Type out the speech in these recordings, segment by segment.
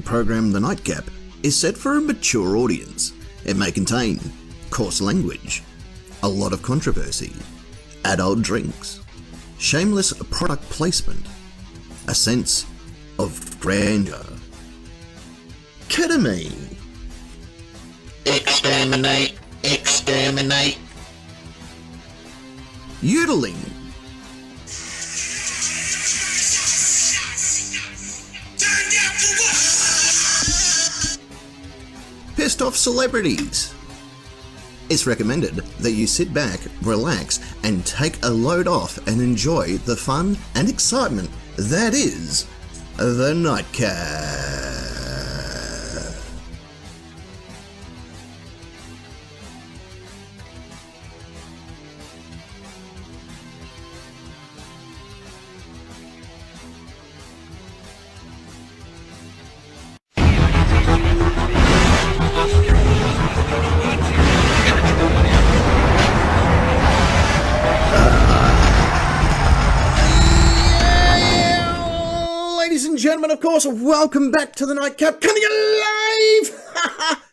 program The Nightcap is set for a mature audience. It may contain coarse language, a lot of controversy, adult drinks, shameless product placement, a sense of grandeur, ketamine, exterminate, exterminate, yodeling, pissed off celebrities. It's recommended that you sit back, relax, and take a load off and enjoy the fun and excitement that is the Nightcap. Gentlemen, of course, welcome back to the Nightcap, coming alive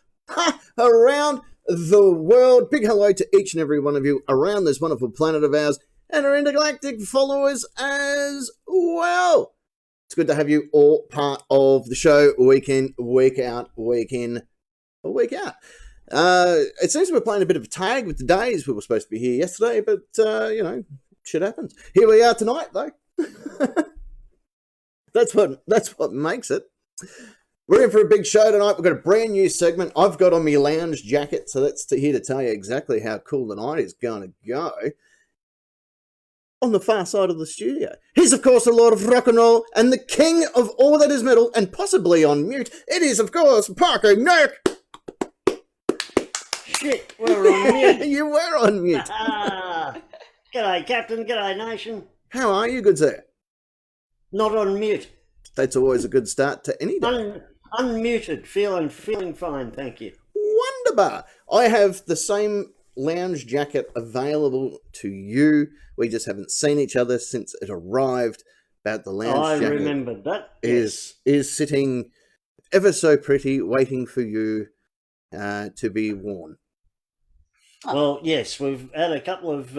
around the world. Big hello to each and every one of you around this wonderful planet of ours and our intergalactic followers as well. It's good to have you all part of the show week in, week out, week in, week out. It seems we're playing a bit of a tag with the days. We were supposed to be here yesterday, but, shit happens. Here we are tonight, though. That's what makes it. We're in for a big show tonight. We've got a brand new segment. I've got on my lounge jacket, so that's here to tell you exactly how cool the night is going to go. On the far side of the studio, he's, of course, the Lord of Rock and Roll and the King of all that is metal and possibly on mute. It is, of course, Parker Nick. Shit, we're on mute. You were on mute. G'day, Captain. G'day, Nation. How are you, good sir? Not on mute. That's always a good start to any day. Unmuted. Feeling fine, thank you. Wonderbar. I have the same lounge jacket available to you. We just haven't seen each other since it arrived. But the lounge jacket remembered that. Is sitting ever so pretty, waiting for you to be worn. Well, yes, we've had a couple of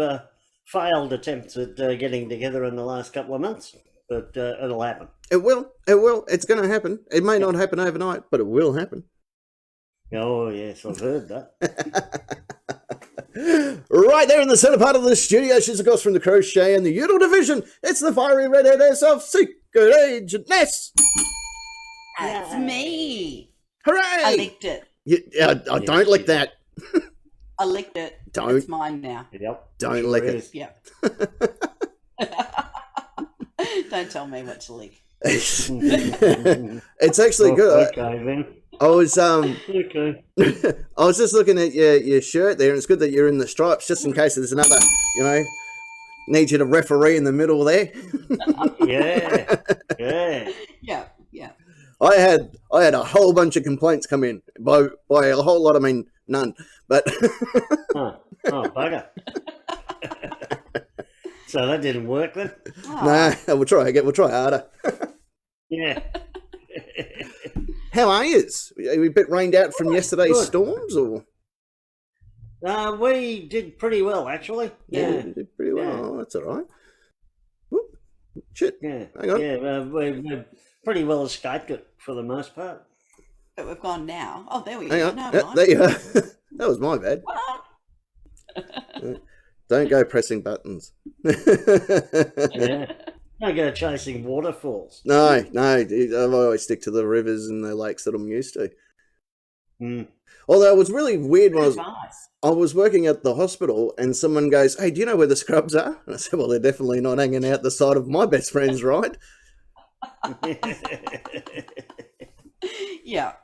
failed attempts at getting together in the last couple of months. But it'll happen. It will. It's going to happen. It may not happen overnight, but it will happen. Oh, yes, I've heard that. Right there in the centre part of the studio, she's, of course, from the Crochet and the Udall division. It's the fiery redhead herself, Secret Agent Ness. That's me. Hooray! I licked it. I don't lick that. I licked it. Don't. It's mine now. Yep. Don't lick it. Yep. Don't tell me what to lick. It's actually good. Okay, then. I was Okay. I was just looking at your shirt there, and it's good that you're in the stripes, just in case there's another, need you to referee in the middle there. Yeah. I had a whole bunch of complaints come in. By a whole lot, I mean none. But oh, bugger. So that didn't work then? Nah, we'll try again. We'll try harder. Yeah. How are yous? Are we a bit rained out from yesterday's storms, or? We did pretty well, actually. Yeah. We did pretty well. Yeah. Oh, that's all right. Whoop. Shit. Yeah. Hang on. Yeah, we pretty well escaped it for the most part. But we've gone now. Oh, there we Hang go. on. No, There you are. That was my bad. Don't go pressing buttons. Yeah. Don't go chasing waterfalls. No. I always stick to the rivers and the lakes that I'm used to. Although it was really weird when I was working at the hospital and someone goes, "Hey, do you know where the scrubs are?" And I said, "Well, they're definitely not hanging out the side of my best friend's ride." Yeah.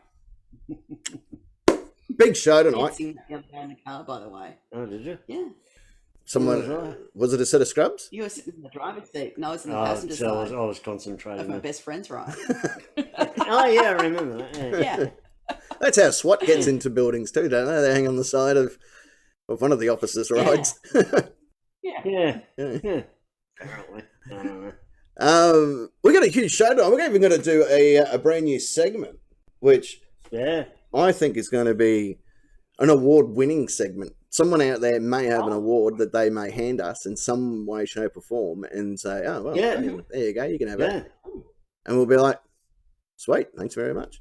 Big show tonight. In the car, by the way. Oh, did you? Yeah. Someone was it a set of scrubs? You were sitting in the driver's seat. No, I was in the passenger side. I was concentrating. Of my best friend's ride. Oh yeah, I remember that. Yeah. That's how SWAT gets into buildings too, don't they? They hang on the side of one of the officers' rides. Yeah. Apparently. I don't know. We got a huge show tonight. We're even going to do a brand new segment. which Yeah. I think is going to be an award-winning segment. Someone out there may have an award that they may hand us in some way, shape, or form, and say, "Oh, well, Yeah. there you go, you can have Yeah. it," and we'll be like, "Sweet, thanks very much."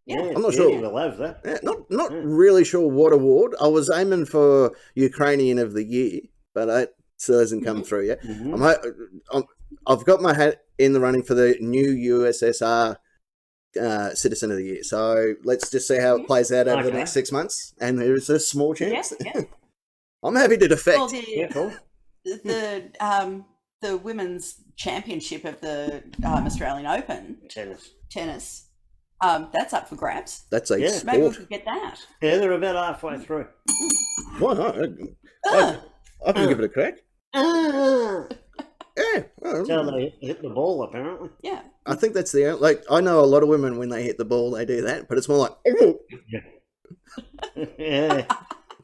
Yeah. I'm not sure. We'll have that. Yeah, not really sure what award. I was aiming for Ukrainian of the Year, but it still hasn't come through yet. I've got my hat in the running for the new USSR Citizen of the Year. So let's just see how it plays out over the next 6 months. And there's a small chance. Yeah. I'm happy to defect. Well, the women's championship of the Australian Open tennis. That's up for grabs. That's a sport. Maybe we could get that. Yeah, they're about halfway through. Why not? I can give it a crack. Yeah. That's how they hit the ball, apparently. Yeah. I think that's I know a lot of women, when they hit the ball, they do that, but it's more like, Yeah.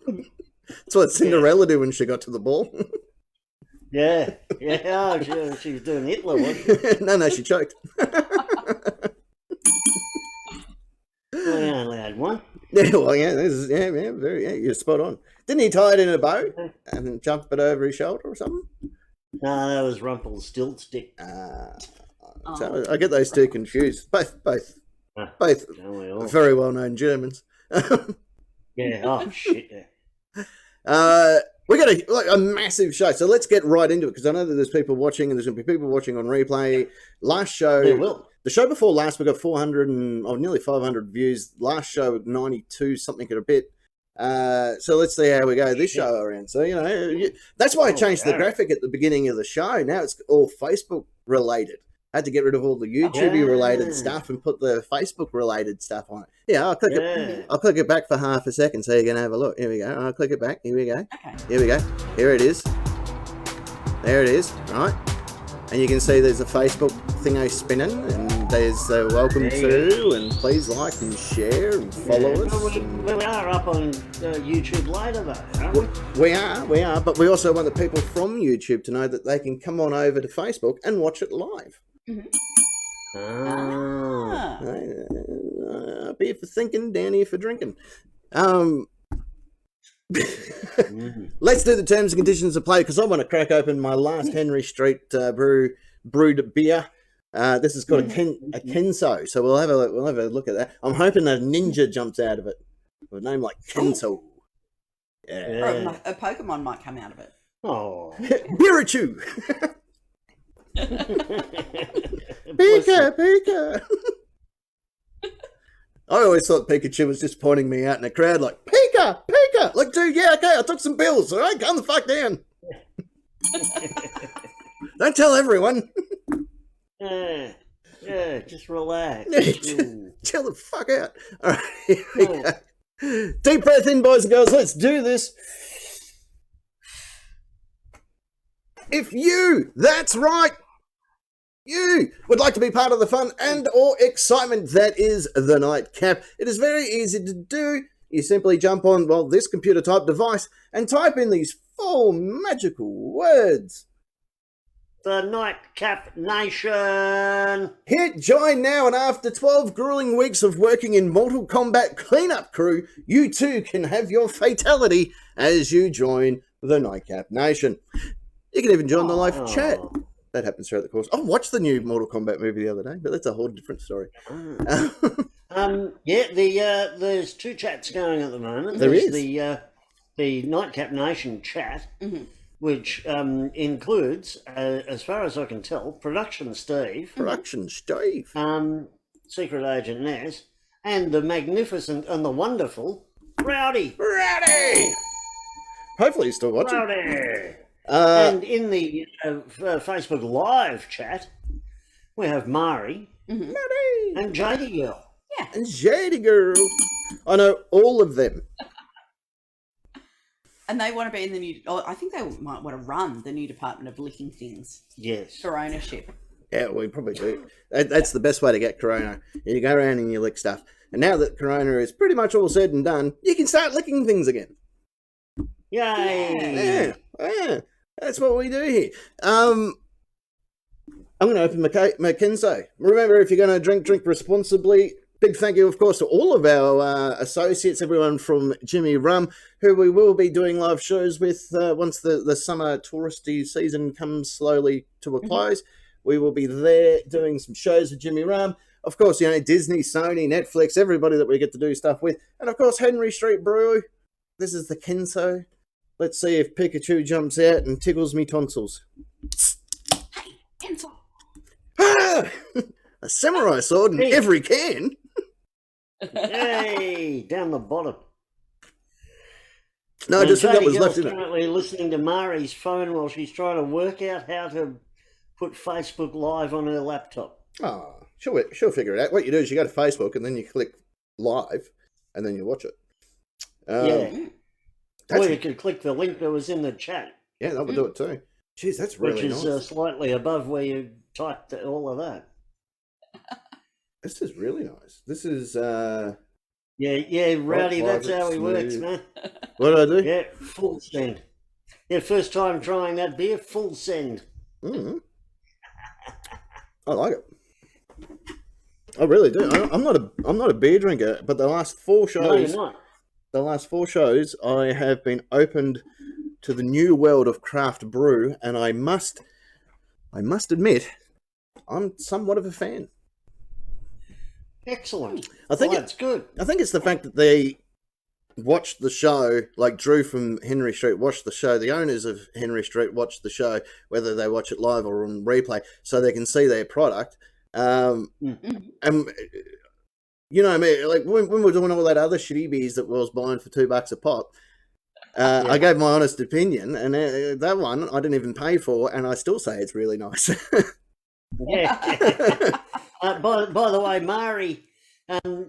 That's what Cinderella did when she got to the ball. Yeah. Oh, she was doing Hitler, wasn't she? No, she choked. Well, he only had one. Yeah, well, you're spot on. Didn't he tie it in a bow and then jump it over his shoulder or something? No, that was Rumpelstiltskin. So I get those two confused. Both very well-known Germans. Yeah. Oh shit. Yeah. We got a massive show, so let's get right into it, because I know that there's people watching, and there's going to be people watching on replay. Last show, the show before last, we got 400 and nearly 500 views. Last show, 92 something and a bit. So let's see how we go this show around. So that's why I changed the graphic at the beginning of the show. Now it's all Facebook related. I had to get rid of all the YouTube related stuff and put the Facebook related stuff on it. Yeah, I'll click it. I'll click it back for half a second so you can have a look. Here we go. I'll click it back. Here we go. Okay. Here we go. Here it is. There it is. Right. And you can see there's a Facebook thingo spinning, and there's welcome to, and please like and share and follow us. Well, we are up on YouTube later, though, aren't we? We are, but we also want the people from YouTube to know that they can come on over to Facebook and watch it live. Up here for thinking, down here for drinking. Let's do the terms and conditions of play, because I want to crack open my last Henry Street brewed beer. This is called a Kenso, so we'll have a look at that. I'm hoping a ninja jumps out of it with a name like Kenso. Or a Pokemon might come out of it. Oh, Pirachu. Pika. I always thought Pikachu was just pointing me out in a crowd like, Pika! Like, dude, yeah, okay, I took some pills, all right? Calm the fuck down. Don't tell everyone. Yeah, just relax. Chill the fuck out. All right, here we go. Deep breath in, boys and girls. Let's do this. That's right, you would like to be part of the fun and or excitement that is the Nightcap, it is very easy to do. You simply jump on, this computer-type device and type in these 4 magical words. The Nightcap Nation. Hit join now, and after 12 grueling weeks of working in Mortal Kombat cleanup crew, you too can have your fatality as you join the Nightcap Nation. You can even join the live chat. That happens throughout the course. I watched the new Mortal Kombat movie the other day, but that's a whole different story. There's 2 chats going at the moment. There's the Nightcap Nation chat, which includes, as far as I can tell, Production Steve, Secret Agent Ness, and the magnificent and the wonderful Rowdy. Hopefully he's still watching. Rowdy. And in the Facebook Live chat, we have Mari and JD Girl. Yeah. And JD Girl. I know all of them. And they want to be in the new... I think they might want to run the new Department of Licking Things. Yes. For ownership. Yeah, we probably do. That's the best way to get Corona. You go around and you lick stuff. And now that Corona is pretty much all said and done, you can start licking things again. Yay! Yeah. That's what we do here. I'm going to open my Kenso. Remember, if you're going to drink responsibly. big thank you, of course, to all of our associates, everyone from Jimmy Rum, who we will be doing live shows with once the summer touristy season comes slowly to a close. We will be there doing some shows with Jimmy Rum. Of course, Disney, Sony, Netflix, everybody that we get to do stuff with. And, of course, Henry Street Brew. This is the Kenso. Let's see if Pikachu jumps out and tickles me tonsils. Hey, Kenso. Ah! A samurai sword in every can. Yay! Down the bottom. No, I just think that was left in it. Currently listening to Mari's phone while she's trying to work out how to put Facebook Live on her laptop. Oh, she'll figure it out. What you do is you go to Facebook and then you click live and then you watch it. Or you could click the link that was in the chat. Yeah, that would do it too. Jeez, that's really nice. Which is slightly above where you typed all of that. This is really nice. This is... Yeah, Rowdy, that's how he works, man. What do I do? Yeah, full send. Yeah, first time trying that beer, full send. Mm-hmm. I like it. I really do. I'm not a beer drinker, but the last 4 shows... No, you're not. The last 4 shows, I have been opened to the new world of craft brew, and I must admit, I'm somewhat of a fan. Excellent. I think it's good. I think it's the fact that they watched the show, like Drew from Henry Street watched the show. The owners of Henry Street watched the show, whether they watch it live or on replay, so they can see their product. And you know, I mean, like when we were doing all that other shitty beers that we was buying for $2 a pop, I gave my honest opinion, and that one I didn't even pay for, and I still say it's really nice. Yeah. By the way, Mari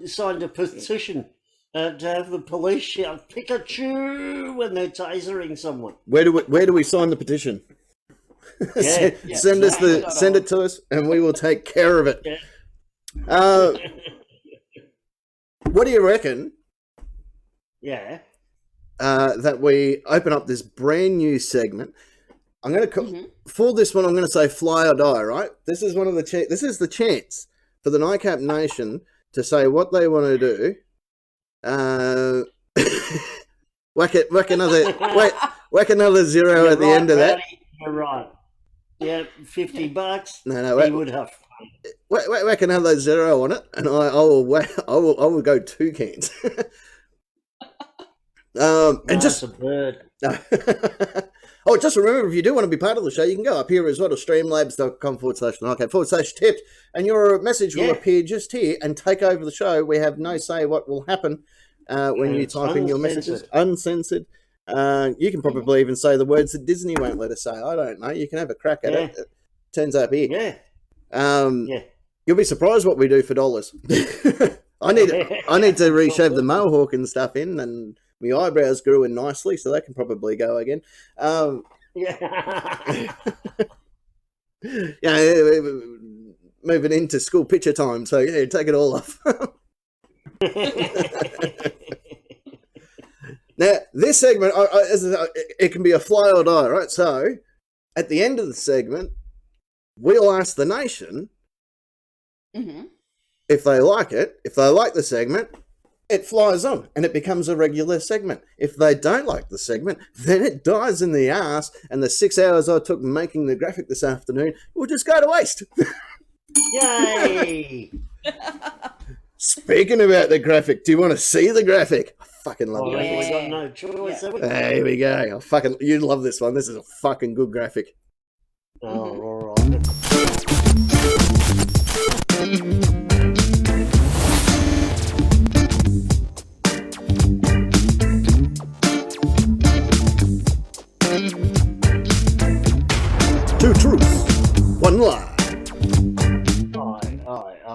signed a petition to have the police shout Pikachu when they're tasering someone. Where do we sign the petition? Send it to us, and we will take care of it. Yeah. What do you reckon? Yeah. That we open up this brand new segment. I'm going to for this one. I'm going to say fly or die. Right. This is one of the this is the chance for the Nightcap Nation to say what they want to do. Whack another zero at the end of that. You're right. Yeah, $50. No, he would have. Whack another zero on it, and I will go 2 cans. And just a bird. Oh, just remember, if you do want to be part of the show, you can go up here as well to streamlabs.com/nightcap/tips, and your message will appear just here and take over the show. We have no say what will happen when you type in your messages. Uncensored. You can probably even say the words that Disney won't let us say. I don't know. You can have a crack at it. It turns up here. You'll be surprised what we do for dollars. I need to reshave the mohawk and stuff in, and my eyebrows grew in nicely, so that can probably go again. Moving into school picture time, so yeah, take it all off. Now, this segment, it can be a fly or die, right? So, at the end of the segment, we'll ask the nation if they like it. If they like the segment, it flies on and it becomes a regular segment. If they don't like the segment, then it dies in the ass, and the 6 hours I took making the graphic this afternoon will just go to waste. Yay! Speaking about the graphic, do you want to see the graphic? I fucking love graphics. We got no choice. There we go. You'd love this one. This is a fucking good graphic. Oh, all right. Two truths, one lie. Aye.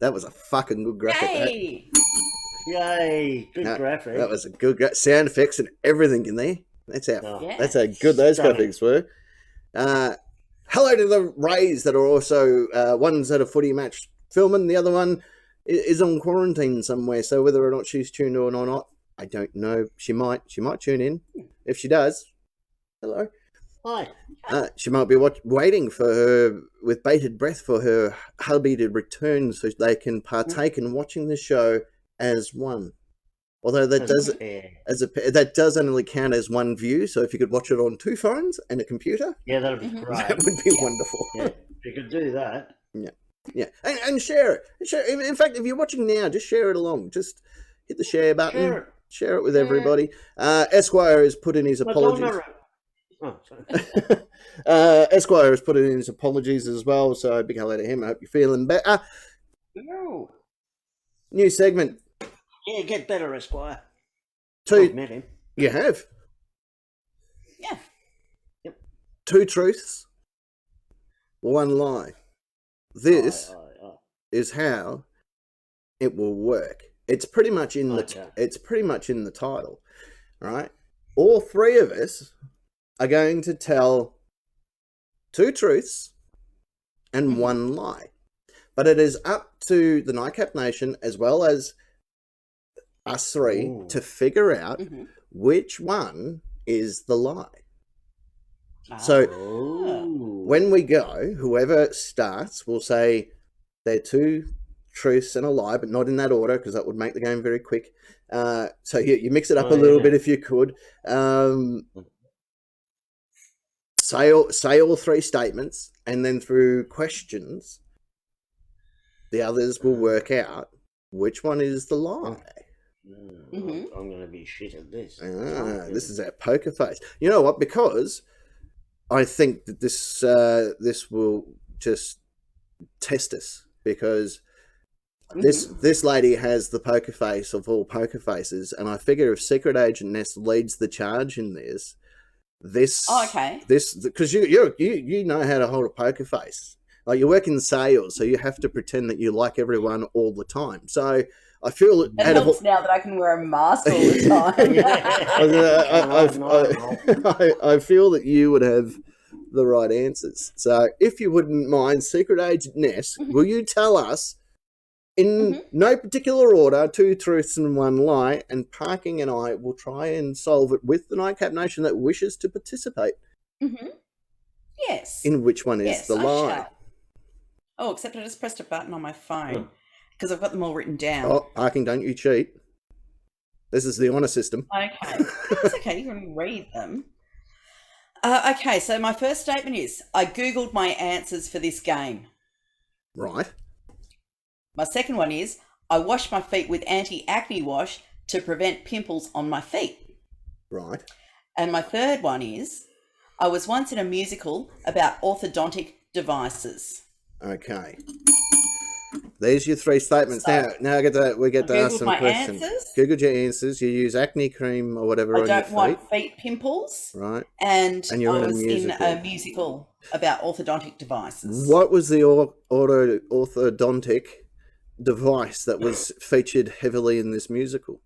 That was a fucking good graphic. Yay! Good graphic. That was a good sound effects and everything in there. That's how good those graphics were. Hello to the Rays that are also one's at a footy match filming. The other one is on quarantine somewhere. So whether or not she's tuned in or not, I don't know. She might tune in. If she does, hello. Hi. She might be waiting for her with bated breath for her hubby to return so they can partake in watching the show as one. Although that that does only count as one view. So if you could watch it on 2 phones and a computer, that'd be great. That would be wonderful. Yeah, if you could do that. Yeah, and share it. Share. In fact, if you're watching now, just share it along. Just hit the share button. Share it with everybody. Esquire has put in his apologies. Esquire has put in his apologies as well, so big hello to him. I hope you're feeling better. New segment. Yeah, get better, Esquire. I've met him. You have? Yeah. Yep. 2 truths, 1 lie. This is how it will work. It's pretty much in the title, right? All 3 of us are going to tell 2 truths and 1 lie. But it is up to the Nightcap Nation as well as us 3 to figure out which one is the lie. So when we go, whoever starts will say they're 2 truths and a lie, but not in that order because that would make the game very quick. So you mix it up a little bit if you could. Say all 3 statements, and then through questions, the others will work out which one is the lie. I'm going to be shit at this. This is our poker face. You know what? Because I think that this will just test us, because this lady has the poker face of all poker faces, and I figure if Secret Agent Ness leads the charge in this because you know how to hold a poker face. Like, you work in sales, so you have to pretend that you like everyone all the time. So I feel it helps now that I can wear a mask all the time. I feel that you would have the right answers. So if you wouldn't mind, Secret Agent Ness, will you tell us in no particular order 2 truths and 1 lie, and Parking and I will try and solve it with the Nightcap Nation that wishes to participate. Yes. In which one is the lie? Oh, except I just pressed a button on my phone because I've got them all written down. Oh, Parking, don't you cheat. This is the honour system. Okay. It's okay, you can read them. Okay, so my first statement is, I Googled my answers for this game. Right. My second one is, I wash my feet with anti-acne wash to prevent pimples on my feet. Right. And my third one is, I was once in a musical about orthodontic devices. Okay. There's your 3 statements. So, now we get to ask some questions. Google your answers. You use acne cream or whatever on your feet. I don't want feet pimples. Right. And you're I was in a musical about orthodontic devices. What was the orthodontic device that was featured heavily in this musical?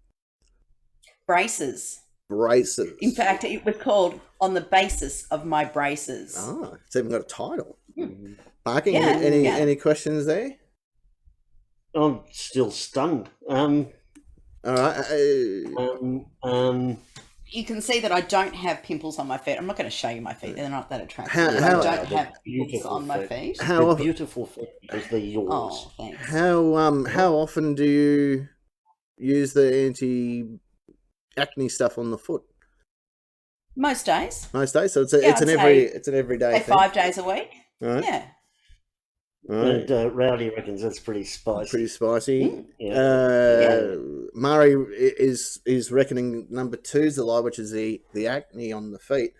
Braces. Braces. In fact, it was called On the Basis of My Braces. Ah, it's even got a title. Parking, any questions there? I'm still stunned. All right. You can see that I don't have pimples on my feet. I'm not going to show you my feet. They're not that attractive. I don't have pimples on my feet. How beautiful feet, because they're yours. Oh, thanks. How often do you use the anti-acne stuff on the foot? Most days. Most days. So it's an everyday thing. 5 days a week. Right. Yeah. Right. And Rowdy reckons that's pretty spicy. Pretty spicy. Yeah. Murray is reckoning number 2 is the lie, which is the acne on the feet.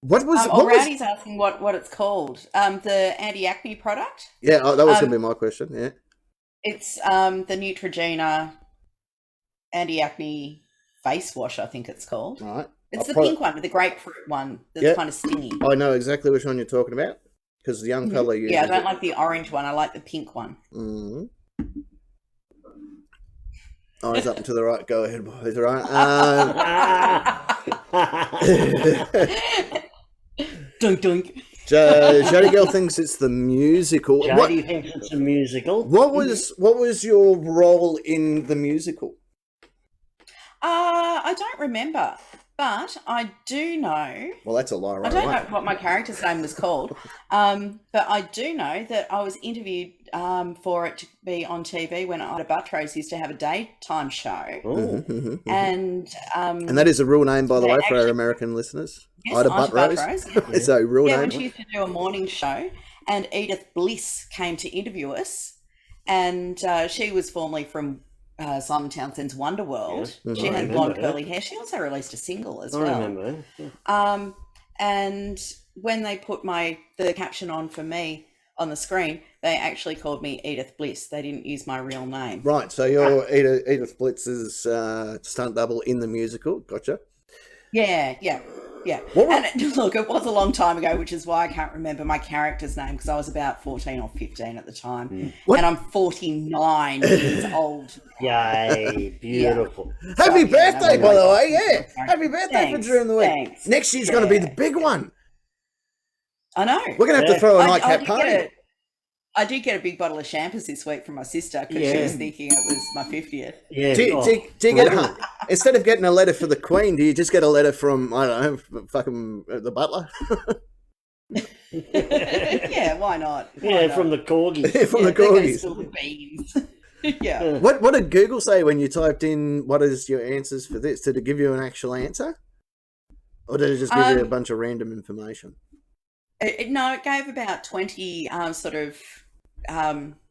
Rowdy's asking what it's called. The anti-acne product. Yeah, that was going to be my question. Yeah. It's the Neutrogena anti-acne face wash, I think it's called. Right. It's the pink one with the grapefruit one that's kind of stingy. I know exactly which one you're talking about, because the young fella uses I don't like the orange one. I like the pink one. Eyes up and to the right. Go ahead, boys. All right. Dunk, dunk. Jody Girl thinks it's the musical. Jody thinks it's a musical. What was your role in the musical? I don't remember. But I do know. Well, that's a lie, right? I don't know what my character's name was called, but I do know that I was interviewed for it to be on TV when Ida Buttrose used to have a daytime show. And that is a real name, by the way, for our American listeners. Yes, Ida Buttrose. It's a real name. Yeah, when she used to do a morning show, and Edith Bliss came to interview us, and she was formerly from Simon Townsend's Wonderworld. Yes, she had blonde curly hair. She also released a single as well. I remember. Yeah. And when they put the caption on for me on the screen, they actually called me Edith Bliss. They didn't use my real name. Right, so you're Edith Blitz's stunt double in the musical. Gotcha. Yeah. And look, it was a long time ago, which is why I can't remember my character's name, because I was about 14 or 15 at the time. And I'm 49 years old. Yay, beautiful. Yeah. Happy birthday, by the way, yeah. Happy birthday for during the week. Thanks. Next year's going to be the big one. I know. We're going to have to throw a nightcap party. I did get a big bottle of champers this week from my sister because she was thinking it was my 50th. Yeah. Do you get instead of getting a letter for the Queen, do you just get a letter from, I don't know, fucking the butler? Yeah, why not? From the corgis. From the corgis. The beans. Yeah. What did Google say when you typed in what is your answers for this? Did it give you an actual answer? Or did it just give you a bunch of random information? No, it gave about 20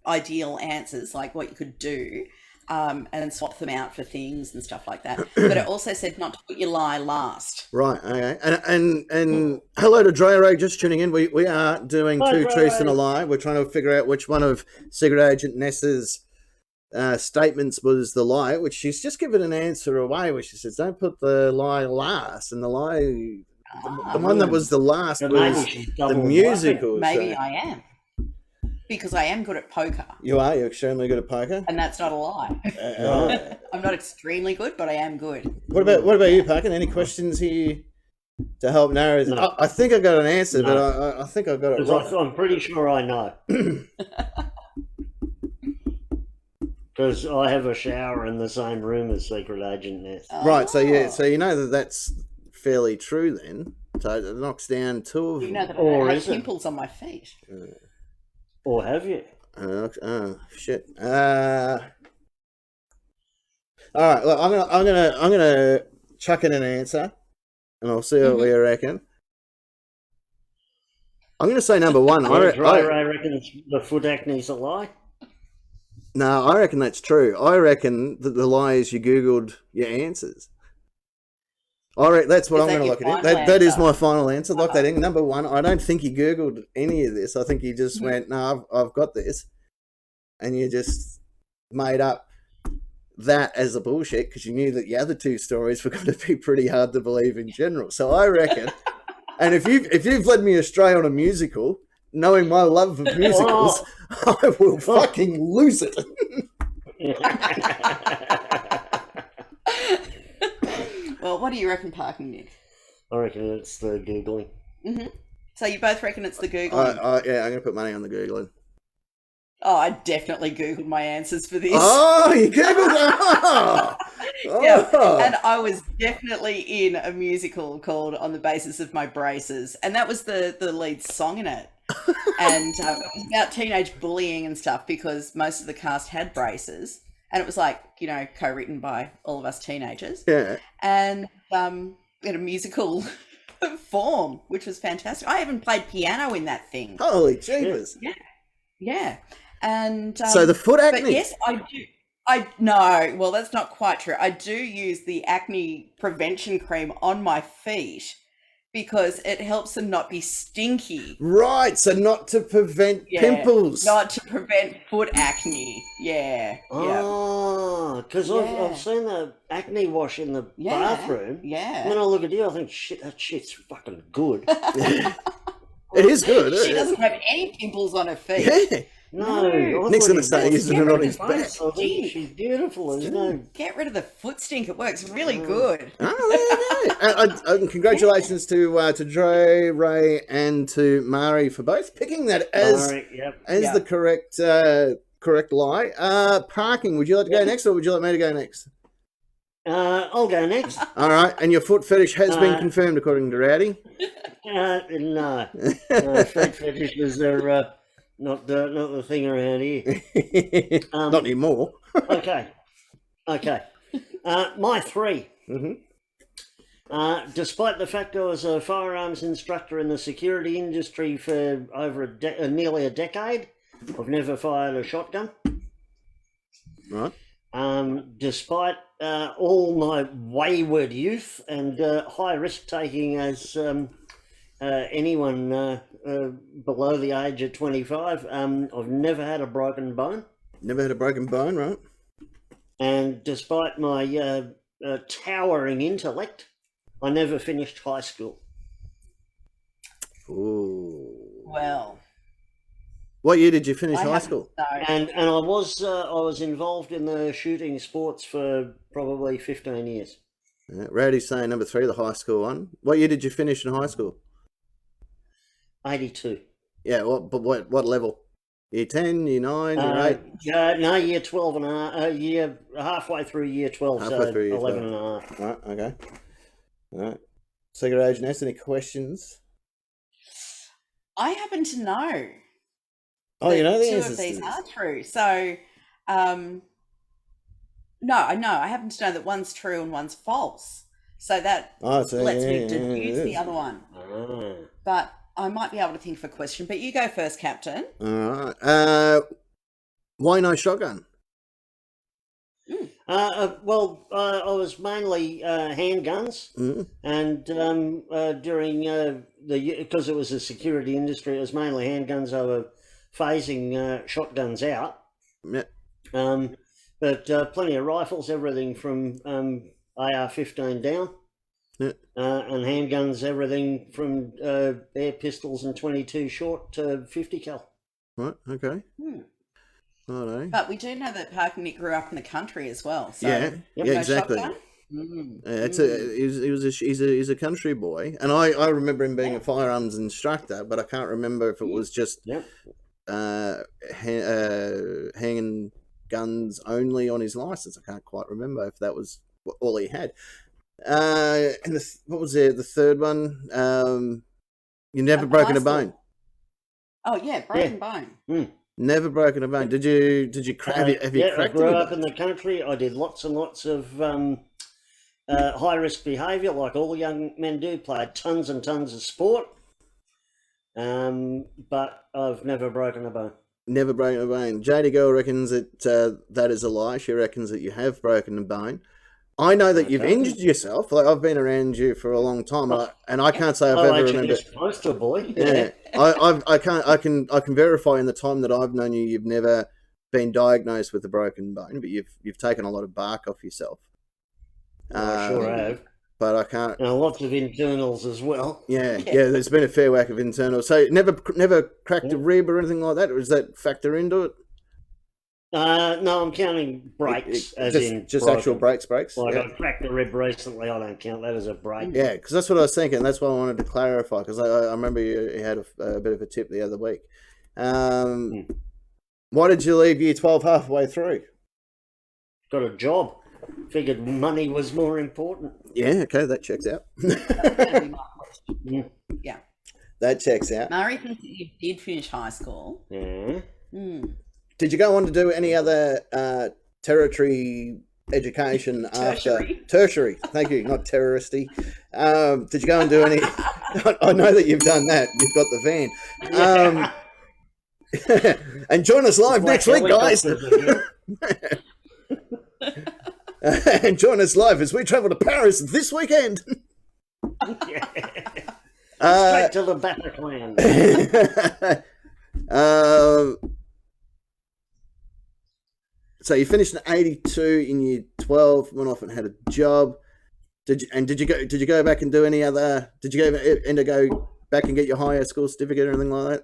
ideal answers, like what you could do, and swap them out for things and stuff like that. But it also said not to put your lie last. Right, okay. And hello to Dre Ray, just tuning in. We are doing Two Truths and a Lie. We're trying to figure out which one of Secret Agent Ness's statements was the lie, which she's just given an answer away, where she says, don't put the lie last. And the lie... The one that was the last was the musical. Maybe I am. Because I am good at poker. You are? You're extremely good at poker? And that's not a lie. I'm not extremely good, but I am good. What about you, Parkin? Any questions here to help narrow this? No. I think I got an answer, but I think I got it right. I'm pretty sure I know. Because I have a shower in the same room as Secret Agent Ness. Right, so you know that's fairly true then. So it knocks down two of them. You know that I have pimples on my feet. Or have you? Shit. All right, look, I'm gonna chuck in an answer, and I'll see what you reckon. I'm gonna say number one. I reckon the foot acne's a lie. No, I reckon that's true. I reckon that the lie is you Googled your answers. That's what I'm going to look at. That is my final answer. Lock that in. Number one, I don't think he Googled any of this. I think he just went, no, I've got this. And you just made up that as a bullshit because you knew that the other two stories were going to be pretty hard to believe in general. So I reckon, and if you've led me astray on a musical, knowing my love of musicals, I will fucking lose it. Well, what do you reckon, Parkin, Nick? I reckon it's the Googling. Mm-hmm. So you both reckon it's the Googling? Yeah, I'm going to put money on the Googling. Oh, I definitely Googled my answers for this. Oh, you Googled it? Yeah, and I was definitely in a musical called On the Basis of My Braces, and that was the lead song in it. And it was about teenage bullying and stuff because most of the cast had braces. And it was like, co-written by all of us teenagers. Yeah. And in a musical form, which was fantastic. I even played piano in that thing. Holy jeepers. Yeah. And so the foot acne. But yes, I do. No, well, that's not quite true. I do use the acne prevention cream on my feet because it helps them not be stinky. Right, so not to prevent pimples. Not to prevent foot acne. Yeah. Oh, because I've seen the acne wash in the bathroom. Yeah. And then I look at you, I think, shit, that shit's fucking good. It is good. She doesn't have any pimples on her feet. Yeah. No. Nick's going to start using it on his back. She's beautiful. Get rid of the foot stink. It works really good. And congratulations to Dre, Ray, and to Mari for both picking that as the correct lie. Parking, would you like to go next or would you like me to go next? I'll go next. All right, and your foot fetish has been confirmed according to Rowdy. No, feet fetishes are not the thing around here. Not anymore. Okay. My 3. Mm-hmm. Despite the fact I was a firearms instructor in the security industry for over nearly a decade, I've never fired a shotgun. Right. Despite all my wayward youth and high risk taking as anyone below the age of 25, I've never had a broken bone. Never had a broken bone, right? And despite my towering intellect, I never finished high school. Ooh. Well. What year did you finish high school? And I was involved in the shooting sports for probably 15 years. Yeah, Rowdy's saying number 3, the high school one. What year did you finish in high school? 82. Yeah, what level? Year 10, year 9, year 8? No, year 12 and a half, year halfway through year 12, so through year 11 12. and a half. Right, okay. All right. Secret Agent S, any questions? I happen to know. Oh, you know the answers. 2 of these are true. So, no, I know. I happen to know that one's true and one's false. So that lets me deduce the other one. But I might be able to think of a question. But you go first, Captain. All right. Why no shotgun? Well, I was mainly handguns, and during because it was a security industry, it was mainly handguns. I were phasing shotguns out. Yeah. But plenty of rifles, everything from AR-15 down. Yeah. And handguns, everything from air pistols and 22 short to 50 cal. Right. Okay. Righto. But we do know that Park Nick grew up in the country as well. So yeah, exactly. He's a country boy, and I remember him being a firearms instructor, but I can't remember if it was just hanging guns only on his license. I can't quite remember if that was all he had. And what was the third one? You never broken a bone. Oh yeah, broken bone. Never broken a bone. Did you have you cracked? I grew up in the country. I did lots and lots of high risk behaviour, like all young men do. Played tons and tons of sport, but I've never broken a bone. Never broken a bone. JD Girl reckons that that is a lie. She reckons that you have broken a bone. I know that you've injured yourself. Like, I've been around you for a long time, and I can't say I've ever remembered. Poster boy. Yeah, I can verify in the time that I've known you, you've never been diagnosed with a broken bone, but you've taken a lot of bark off yourself. I sure have. But I can't. And lots of internals as well. Yeah. There's been a fair whack of internals. So never cracked a rib or anything like that. Or does that factor into it? No, I'm counting breaks, just actual breaks. Like I cracked the rib recently. I don't count that as a break. Yeah, because that's what I was thinking. That's why I wanted to clarify, because I remember you had a bit of a tip the other week. Why did you leave year 12 halfway through? Got a job. Figured money was more important. Yeah, okay, that checks out. Yeah. That checks out. Murray thinks that you did finish high school. Yeah. Did you go on to do any other tertiary education after tertiary? Thank you, not terroristy. Did you go and do any? I know that you've done that. You've got the van. And join us live next week, guys. And join us live as we travel to Paris this weekend. Straight to the Bataclan. So you finished in 82 in year 12, went off and had a job. Did you go back and do any other? Did you go back and get your higher school certificate or anything like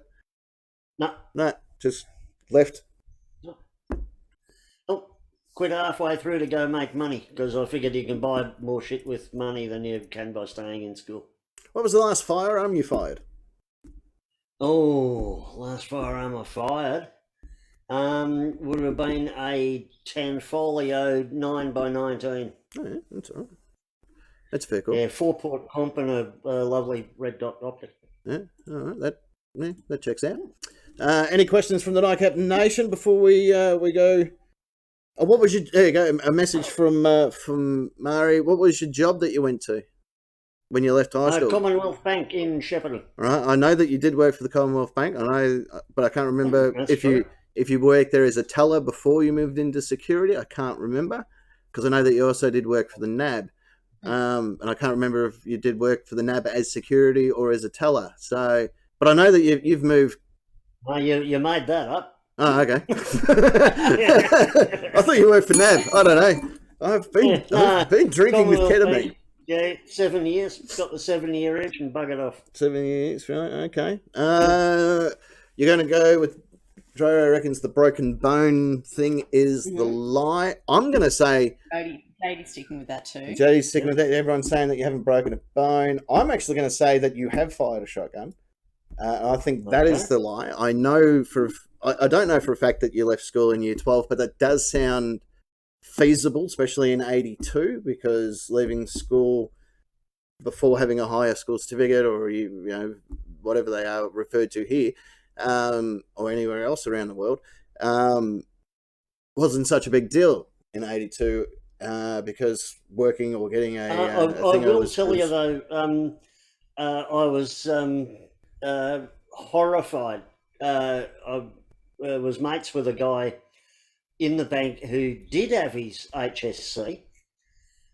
that? No, just left. Quit halfway through to go make money, because I figured you can buy more shit with money than you can by staying in school. What was the last firearm you fired? Oh, last firearm I fired. Would have been a 10 folio 9x19. Oh, yeah, that's all right. That's fair cool. Yeah, 4-port comp and a lovely red dot optic. Yeah, all right. That checks out. Any questions from the Nightcap Nation before we go? Oh, what was your? There you go. A message from Mari. What was your job that you went to when you left high school? Commonwealth Bank in Shepparton. Right. I know that you did work for the Commonwealth Bank. I know, but I can't remember if you worked there as a teller before you moved into security. I can't remember because I know that you also did work for the NAB. And I can't remember if you did work for the NAB as security or as a teller. So, but I know that you've moved. Well, you made that up. Oh, okay. I thought you worked for NAB. I don't know. I've been drinking with ketamine. Yeah, 7 years. Got the 7-year itch and buggered off. 7 years, right? Okay. You're going to go with Dro reckons the broken bone thing is the lie. I'm going to say. Jodie's sticking with that too. Jodie's sticking with that. Everyone's saying that you haven't broken a bone. I'm actually going to say that you have fired a shotgun. I think that is the lie. I don't know for a fact that you left school in year 12, but that does sound feasible, especially in 82, because leaving school before having a higher school certificate or you know whatever they are referred to here or anywhere else around the world wasn't such a big deal in 82 because working or getting a I will tell you though, I was horrified. I was mates with a guy in the bank who did have his HSC,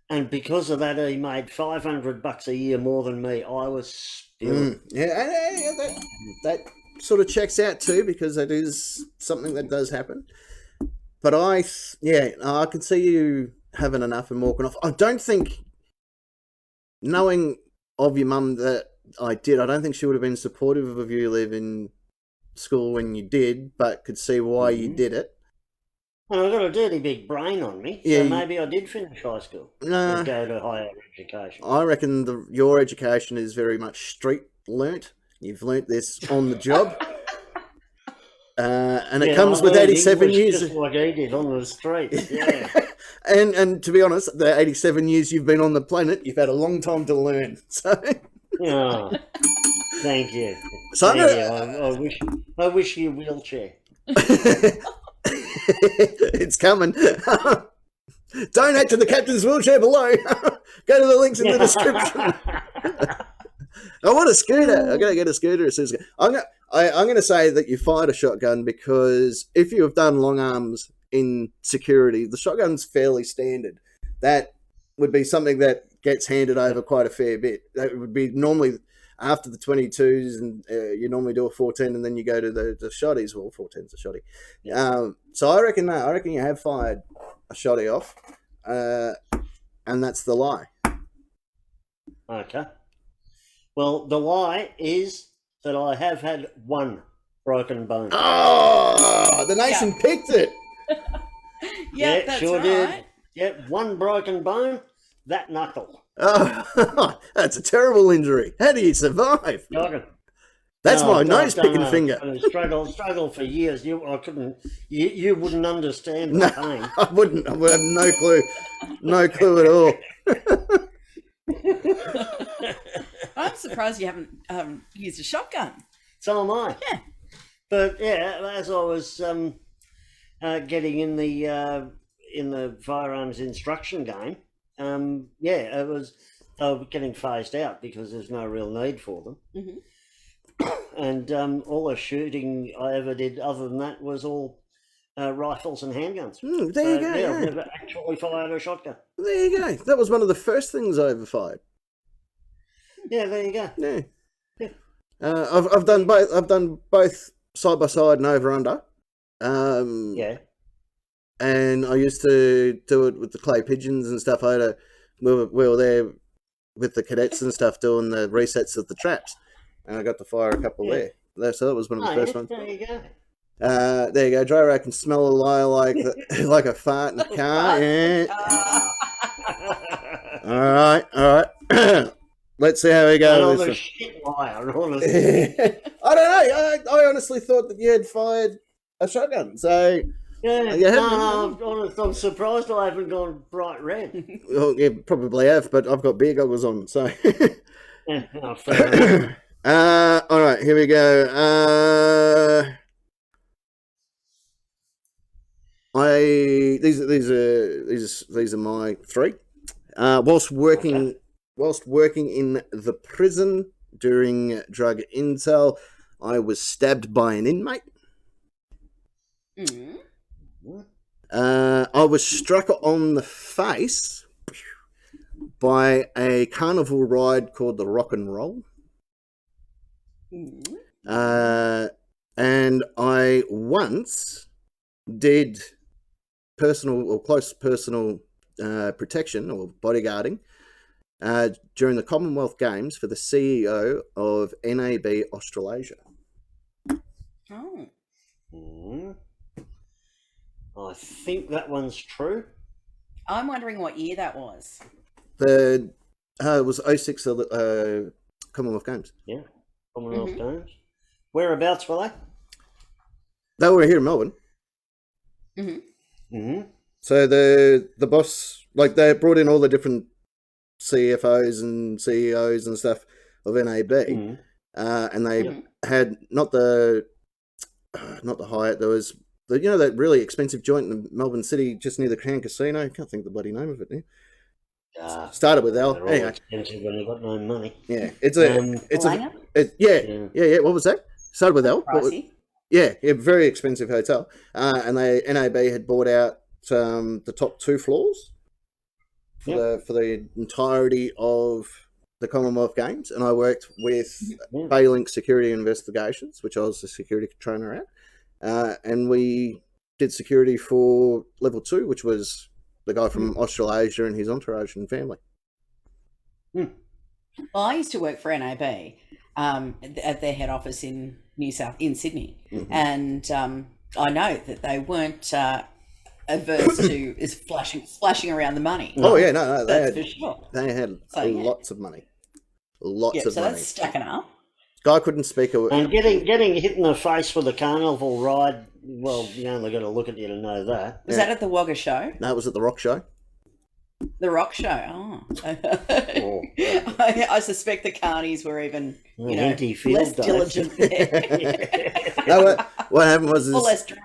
and because of that, he made $500 a year more than me. I was spewing. That sort of checks out too, because that is something that does happen. But I can see you having enough and walking off. I don't think, knowing of your mum that I don't think she would have been supportive of you leaving school when you did, but could see why you did it. Well, I've got a dirty big brain on me, so maybe I did finish high school and go to higher education. I reckon your education is very much street learnt. You've learnt this on the job. And it comes with 87 years. Just like he did on the street, yeah. and to be honest, the 87 years you've been on the planet, you've had a long time to learn. So... Oh, thank you. So I wish you a wheelchair. It's coming. Donate to the captain's wheelchair below. Go to the links in the description. I want a scooter. I'm going to get a scooter as soon as I'm going to say that you fired a shotgun because if you have done long arms in security, the shotgun's fairly standard. That would be something that gets handed over quite a fair bit. That would be normally after the 22s, and you normally do a 14, and then you go to the shotties. Well, 14's a shotty. Yeah. So I reckon you have fired a shotty off, and that's the lie. Okay. Well, the lie is that I have had one broken bone. Oh, the nation picked it. Yeah, that's sure right. Did. Yeah, one broken bone, that knuckle. Oh, that's a terrible injury. How do you survive? That's my nose-picking finger. I struggle for years. You wouldn't understand the pain. I wouldn't. I would have no clue. No clue at all. I'm surprised you haven't used a shotgun. So am I. Yeah. But yeah, as I was getting in the firearms instruction game, they were getting phased out because there's no real need for them. Mm-hmm. And all the shooting I ever did other than that was all rifles and handguns. There you go. Yeah, I've never actually fired a shotgun. There you go. That was one of the first things I ever fired. Yeah, there you go. Yeah. I've done both. I've done both side by side and over under. Yeah. And I used to do it with the clay pigeons and stuff. We were there with the cadets and stuff doing the resets of the traps, and I got to fire a couple there. So that was one of the first ones. There you go. There you go. Dro can smell a lie like a fart in a car. Yeah. All right. Let's see how we go. I'm a shit liar, honestly. I don't know. I honestly thought that you had fired a shotgun. So I'm surprised I haven't gone bright red. Well, yeah, probably have, but I've got beer goggles on. So Fair enough. all right, here we go. These are my three. Whilst working in the prison during drug intel, I was stabbed by an inmate. I was struck on the face by a carnival ride called the Rock and Roll. And I once did personal or close personal protection or bodyguarding during the Commonwealth Games for the CEO of NAB Australasia. I think that one's true. I'm wondering what year that was. It was 06 Commonwealth Games. Yeah, Commonwealth Games. Whereabouts were they? They were here in Melbourne. So the boss, like, they brought in all the different CFOs and CEOs and stuff of NAB, and they had not the Hyatt. There was that really expensive joint in Melbourne City, just near the Crown Casino. I can't think of the bloody name of it now. Started with L. Anyway, expensive when you've got no money. Yeah, yeah. What was that? Started with L. Yeah, very expensive hotel. And NAB had bought out the top 2 floors for the entirety of the Commonwealth Games, and I worked with Baylink Security Investigations, which I was the security trainer at, and we did security for level 2, which was the guy from Australasia and his entourage and family. Well, I used to work for NAB at their head office in Sydney, and I know that they weren't averse to splashing around the money. Oh yeah, no, they had lots of money, lots of money. So that's stacking up. Guy couldn't speak a word. And getting hit in the face for the carnival ride. Well, you only got to look at you to know that. Was that at the Wagga show? No, it was at the Rock show. The Rock show. Oh. I suspect the carnies were even, less diligent there. No, what happened was, or less drunk.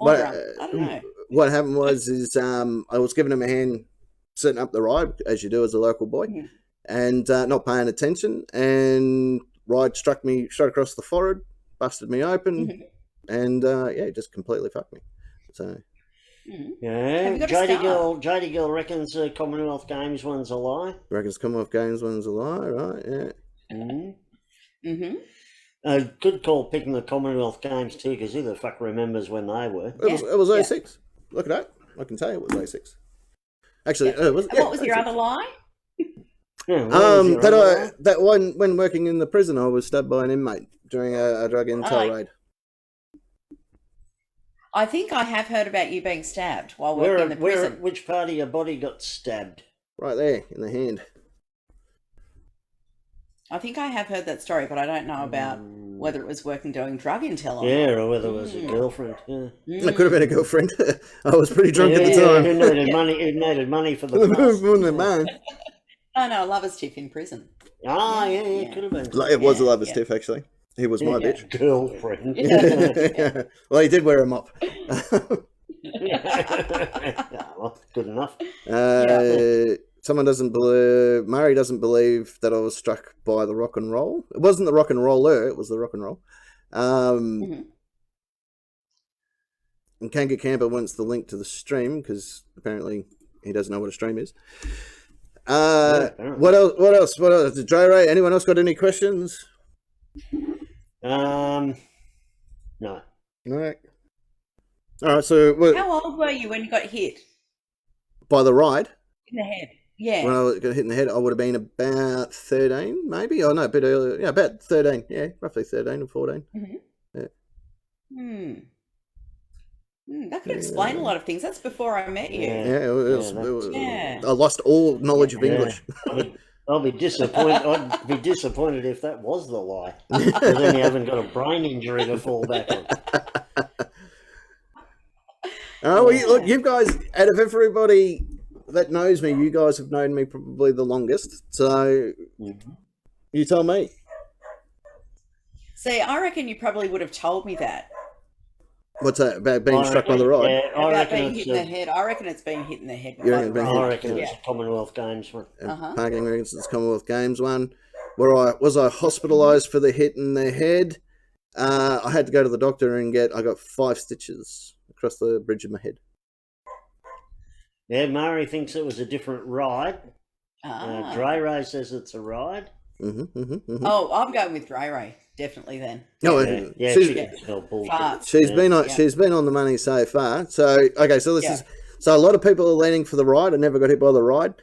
I don't know. What happened was, I was giving him a hand setting up the ride, as you do as a local boy, and not paying attention, and ride struck me straight across the forehead, busted me open, and just completely fucked me. So. Yeah, JD Girl reckons the Commonwealth Games one's a lie. Reckons Commonwealth Games one's a lie, right? Yeah. Good call picking the Commonwealth Games too, because who the fuck remembers when they were? It was 06. Look at that. I can tell you it was 06. Actually, what was your other lie? That one, when working in the prison, I was stabbed by an inmate during a drug intel raid. I think I have heard about you being stabbed while working in the prison. Which part of your body got stabbed? Right there, in the hand. I think I have heard that story, but I don't know about whether it was working doing drug intel or not. Or whether it was a girlfriend. Yeah. It could have been a girlfriend. I was pretty drunk at the time. Who needed money for the bus. No, a lover's tiff in prison. It could have been. It was a lover's tiff, actually. He was my bitch. Girlfriend. Well, he did wear a mop. Well, good enough. Murray doesn't believe that I was struck by the rock and roll. It wasn't the rock and roller, it was the rock and roll. And Kanga Camper wants the link to the stream because apparently he doesn't know what a stream is. What else? Dre Ray, anyone else got any questions? No. No. All right. So, how old were you when you got hit? By the ride? In the head. Yeah. When I got hit in the head, I would have been about 13, maybe. Oh no, a bit earlier. Yeah, about 13. Yeah, roughly 13 or 14. Yeah. That could explain a lot of things. That's before I met you. Yeah, I lost all knowledge of English. I'll be disappointed. I'd be disappointed if that was the lie. Because then you haven't got a brain injury to fall back on. Oh, well, look, you guys, out of everybody that knows me, you guys have known me probably the longest. So you tell me. See, I reckon you probably would have told me that. What's that, about being struck by the rod? Yeah, about being hit in the head. I reckon it's being hit in the head. I reckon it's a Commonwealth Games one. Parking reckons it's Commonwealth Games one. Where I hospitalised for the hit in the head. I had to go to the doctor and I got 5 stitches across the bridge of my head. Yeah, Murray thinks it was a different ride. Dray Ray says it's a ride. Oh, I'm going with Dray Ray. Definitely then. No, she's been on the money so far. So okay, so this is a lot of people are leaning for the ride. I never got hit by the ride.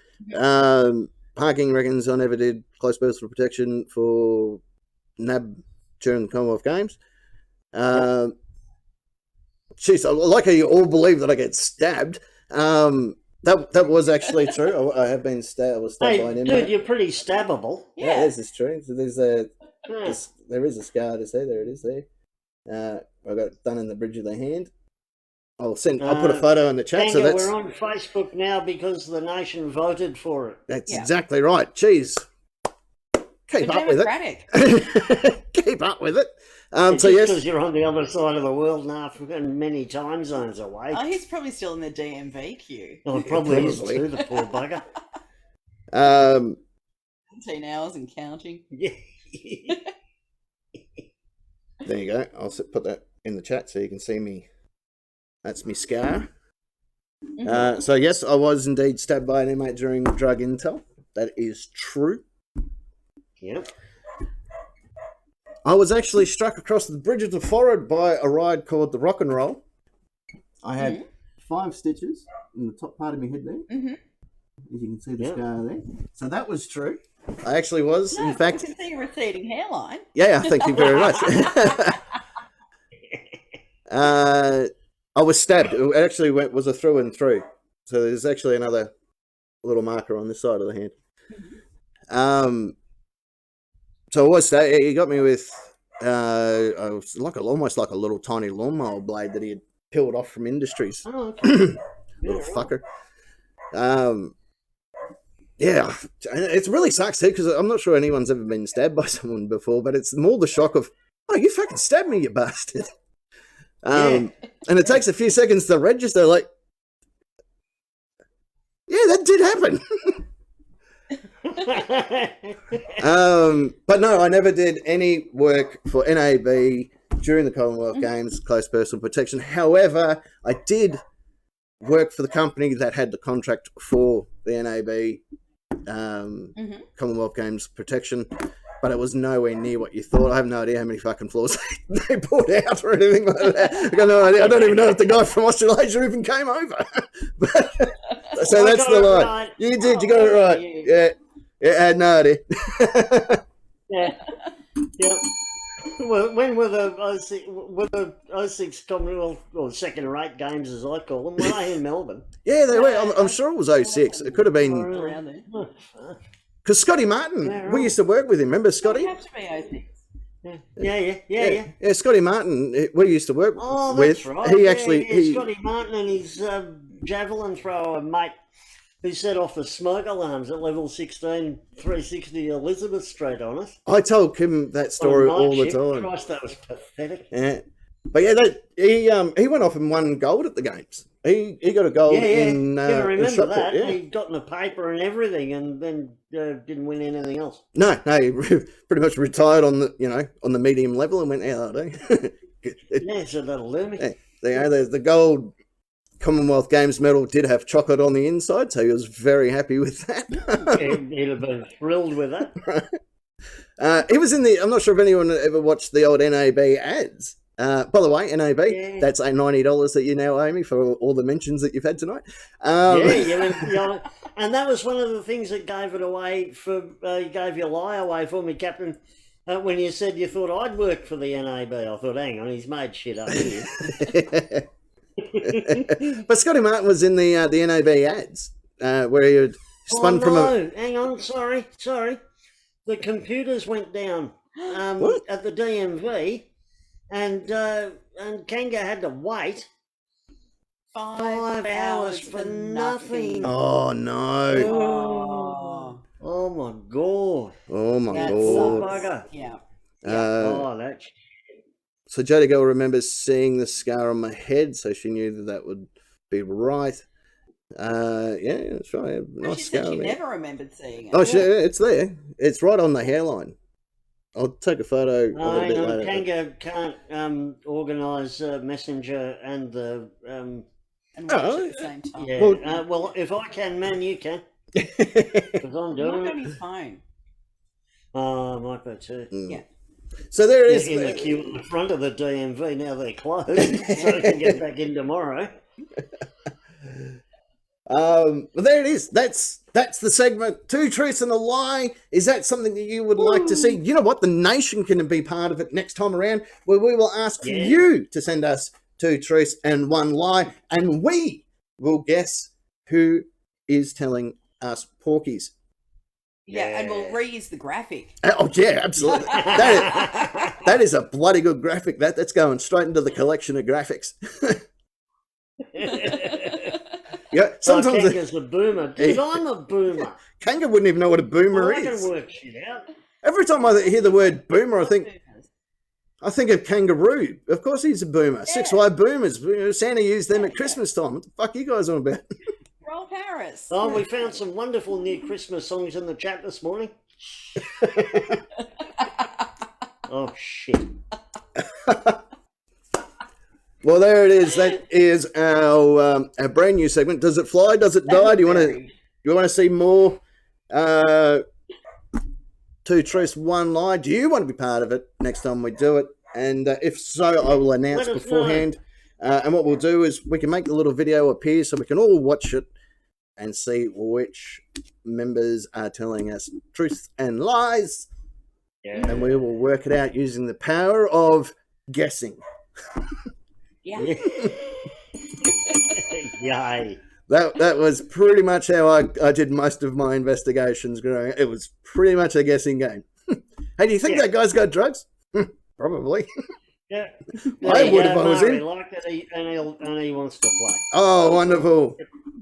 Parking reckons I never did close personal protection for NAB during the Commonwealth Games. Jeez, I like how you all believe that I get stabbed. That was actually true. I have been stabbed. I was stabbed by an inmate. Dude, you're pretty stabbable. Yeah, this is true. So there is a scar to see. There it is there. I got it done in the bridge of the hand. I'll put a photo in the chat. Tanga, so we're on Facebook now because the nation voted for it. That's exactly right. Jeez. Keep up with it. Keep up with it. So yes, because you're on the other side of the world and many time zones away. Oh, he's probably still in the DMV queue. Oh, probably is too, the poor bugger. 17 hours and counting. Yeah. There you go. I'll put that in the chat so you can see me. That's me scar. So yes, I was indeed stabbed by an inmate during drug intel. That is true. Yep. I was actually struck across the bridge of the forehead by a ride called the Rock and Roll. I had 5 stitches in the top part of my head there. As you can see the scar there. So that was true. I actually was, in fact... You can see your receding hairline. Yeah, thank you very much. I was stabbed. It actually was a through and through. So there's actually another little marker on this side of the hand. So I was stabbed. He got me with almost like a little tiny lawnmower blade that he had peeled off from Industries. Oh, okay. Little fucker. Yeah, it really sucks too because I'm not sure anyone's ever been stabbed by someone before, but it's more the shock of, oh, you fucking stabbed me, you bastard. And it takes a few seconds to register, like, yeah, that did happen. But no, I never did any work for NAB during the Commonwealth Games, close personal protection. However, I did work for the company that had the contract for the NAB Commonwealth Games protection, but it was nowhere near what you thought. I have no idea how many fucking floors they bought out or anything like that. I got no idea. I don't even know if the guy from Australasia even came over. So that's the line. Right. You did. You got it right. Yeah. I had no idea. Yeah. Well, when were the 06 Commonwealth or second rate games, as I call them? Were they in Melbourne? Yeah, they were. I'm sure it was 06. It could have been around there. Because Scotty Martin, we used to work with him. Remember Scotty? It have to be 06. Yeah. Scotty Martin, we used to work with. Oh, that's right. He actually, Scotty Martin and his javelin thrower mate who set off the smoke alarms at level 16, 360 Elizabeth Street on us. I told him that story all the time. Christ, that was pathetic. Yeah. But yeah, he went off and won gold at the games. He got a gold in I remember that. Yeah. He got in the paper and everything, and then didn't win anything else. No, he pretty much retired on the medium level and went out. Yeah, so that'll do me. Yeah, the gold Commonwealth Games medal did have chocolate on the inside, so he was very happy with that. He'd have been thrilled with that. He was in the. I'm not sure if anyone ever watched the old NAB ads. By the way, NAB, that's a $90 that you now owe me for all the mentions that you've had tonight. And that was one of the things that gave it away gave your lie away for me, Captain. When you said you thought I'd work for the NAB, I thought, hang on, he's made shit up here. But Scotty Martin was in the NAB ads where he had spun from a. Hang on, sorry. The computers went down at the DMV. And Kanga had to wait 5 hours for nothing. Oh no! Oh my god! Oh my That god! sucks. Yeah. Oh, that's. So Jodie Girl remembers seeing the scar on my head, so she knew that that would be right. Yeah, that's right. Nice She scar said she there. never remembered seeing it. Oh, it's there. It's right on the hairline. I'll take a photo of it a bit later. Kango can't organise Messenger and the. And watch at the same time. Yeah. Well, if I can, man, you can. Because I'm doing Not it. on his phone. Oh, I might be too. Yeah. So there is in the queue at the front of the DMV. Now they're closed, so I can get back in tomorrow. But there it is. That's the segment. 2 Truths and a Lie. Is that something that you would like to see? You know what? The nation can be part of it next time around, where we will ask you to send us 2 truths and 1 lie, and we will guess who is telling us porkies. Yeah, and we'll reuse the graphic. Oh yeah, absolutely. That is a bloody good graphic. That's going straight into the collection of graphics. Yeah, sometimes Kanga's a boomer. Dude, I'm a boomer. Kanga wouldn't even know what a boomer I is. can work shit out. Every time I hear the word boomer, I think of kangaroo. Of course he's a boomer. Yeah. 6Y boomers. Santa used them at Christmas time. What the fuck are you guys on about? Roll Paris. Oh, we found some wonderful new Christmas songs in the chat this morning. Oh, shit. Well, there it is. That is our brand new segment. Does it fly? Does it die? Do you want to see more 2 truths, 1 lie? Do you want to be part of it next time we do it? And if so, I will announce beforehand. And what we'll do is we can make the little video appear so we can all watch it and see which members are telling us truths and lies. Yeah. And we will work it out using the power of guessing. Yeah. Yay. That was pretty much how I did most of my investigations growing up. It was pretty much a guessing game. Hey, do you think that guy's got drugs? Probably. Yeah. I would if I was in. Like it, and he wants to play. Oh, wonderful.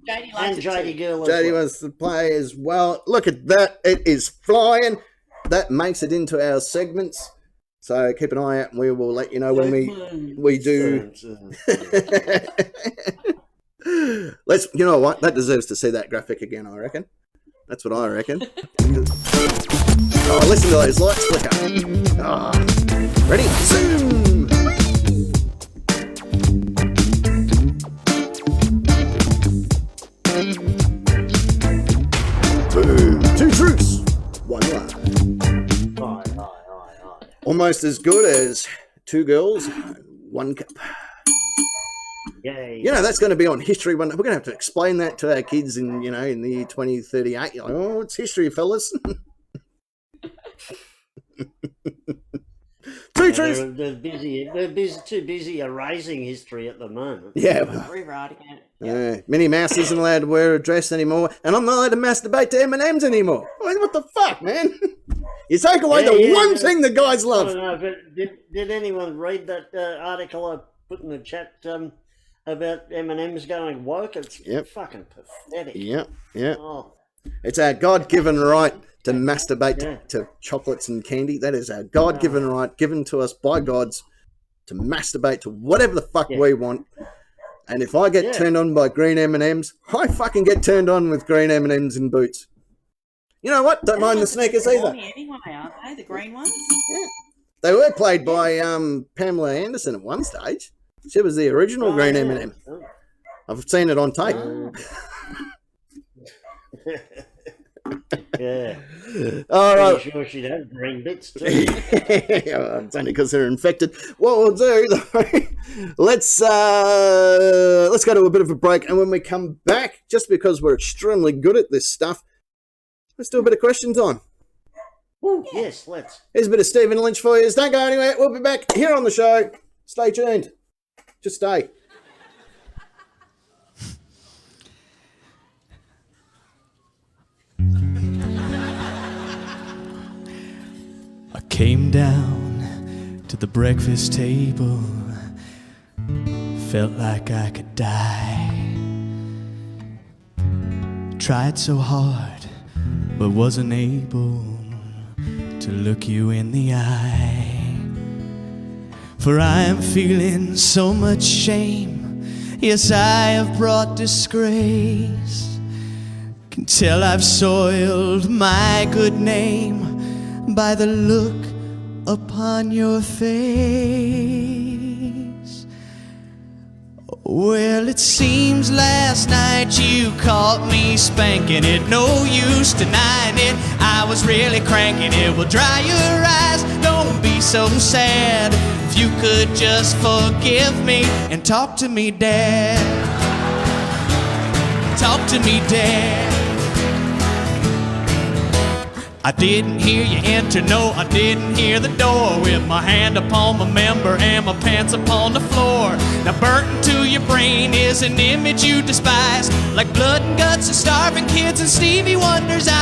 JD likes and JD Girl JD wants to play as well. Look at that. It is flying. That makes it into our segments. So keep an eye out and we will let you know when we do. You know what? That deserves to see that graphic again, I reckon. That's what I reckon. Oh, listen to those lights flicker. Oh. Ready? Zoom! Boom! 2 truths, 1 lie. Almost as good as 2 girls, 1 cup. Yay. You know, that's going to be on history. We're going to have to explain that to our kids in the year 2038. Like, oh, it's history, fellas. 2 truths. They're too busy erasing history at the moment. Yeah. Rewriting it. Yeah. Minnie Mouse isn't allowed to wear a dress anymore, and I'm not allowed to masturbate to M&Ms anymore. What the fuck, man? You take away the one thing the guys love. I don't know, but did anyone read that article I put in the chat about M&Ms going woke? It's fucking pathetic. Yeah. Oh. It's our God-given right to masturbate to chocolates and candy. That is our God-given right, given to us by gods, to masturbate to whatever the fuck we want. And if I get turned on by green M&Ms, I fucking get turned on with green M&Ms in boots. You know what? Don't mind the sneakers either. Anyway, aren't they? The green ones? Yeah. They were played by Pamela Anderson at one stage. She was the original green M&M. I've seen it on tape. Yeah. All right. Pretty sure she'd have green bits too. It's only because they're infected. What we'll do, though, let's go to a bit of a break, and when we come back, just because we're extremely good at this stuff, let's do a bit of question time. Ooh, yes, let's. Here's a bit of Stephen Lynch for you. Don't go anywhere. We'll be back here on the show. Stay tuned. Just stay. I came down to the breakfast table, felt like I could die. tried so hard, but wasn't able to look you in the eye. For I am feeling so much shame. Yes, I have brought disgrace. Can tell I've soiled my good name by the look upon your face. Well, it seems last night you caught me spanking it. No use denying it, I was really cranking it. Well, dry your eyes, don't be so sad. If you could just forgive me and talk to me, Dad. Talk to me, Dad. I didn't hear you enter, no, I didn't hear the door. With my hand upon my member and my pants upon the floor. Now burnt into your brain is an image you despise, like blood and guts and starving kids and Stevie Wonder's eyes.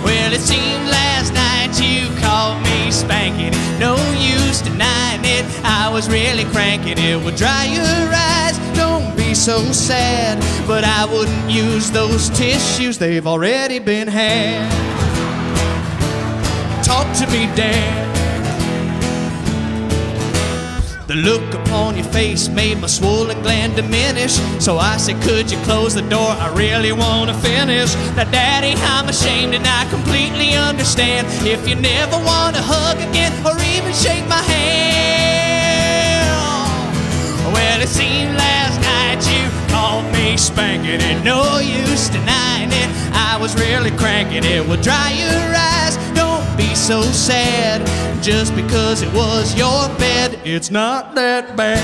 Well, it seemed last night you caught me spanking it. No use denying it, I was really cranking it. Well, dry your eyes, don't be so sad, but I wouldn't use those tissues, they've already been had. Talk to me, Dad. The look upon your face made my swollen gland diminish. So I said, could you close the door? I really want to finish. Now, Daddy, I'm ashamed and I completely understand if you never want to hug again or even shake my hand. Well, it seemed last night you caught me spanking it. No use denying it, I was really cranking it. Well, dry your eyes, don't be so sad. Just because it was your bed, it's not that bad.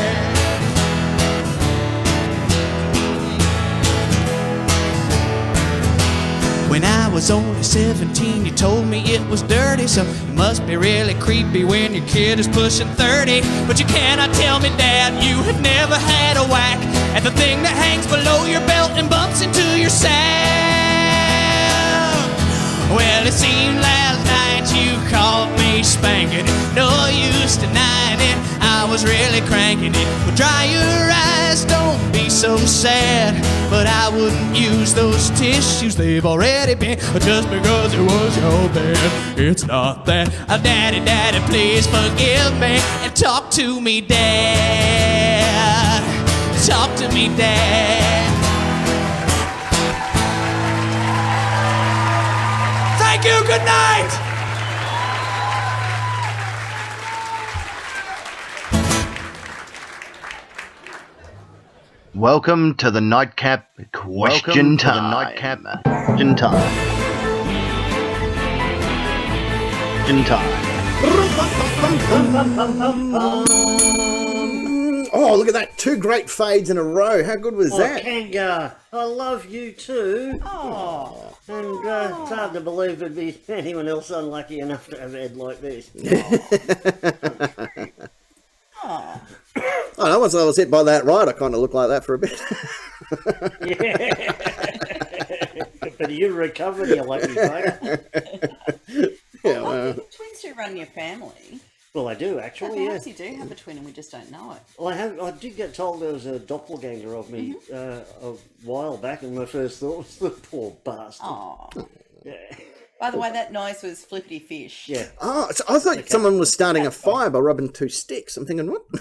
When I was only 17, you told me it was dirty, so it must be really creepy when your kid is pushing 30. But you cannot tell me, Dad, you had never had a whack at the thing that hangs below your belt and bumps into your sack. Well, it seemed last night you caught me spanking it. No use denying it, I was really cranking it. Well, dry your eyes, don't be so sad, but I wouldn't use those tissues, they've already been. Just because it was your bed, it's not that. Daddy, Daddy, please forgive me and talk to me, Dad. Talk to me, Dad. Thank you, good night. Welcome to the Nightcap Question Time. Oh, look at that. 2 great fades in a row. How good was that? Kanga, I love you too. Oh. And it's hard to believe there'd be anyone else unlucky enough to have a head like this. Oh. I know, once I was hit by that ride, I kind of looked like that for a bit. Yeah. But you recovered, you lucky bugger. Yeah, Well, twins do run in your family. Well, I do actually. Perhaps Yeah. you do have a twin and we just don't know it. Well, I did get told there was a doppelganger of me a while back, and my first thought was the poor bastard. Oh. Yeah. By the way, that noise was flippity fish. Yeah. Oh, so I thought someone was starting a fire by rubbing 2 sticks. I'm thinking, what? No,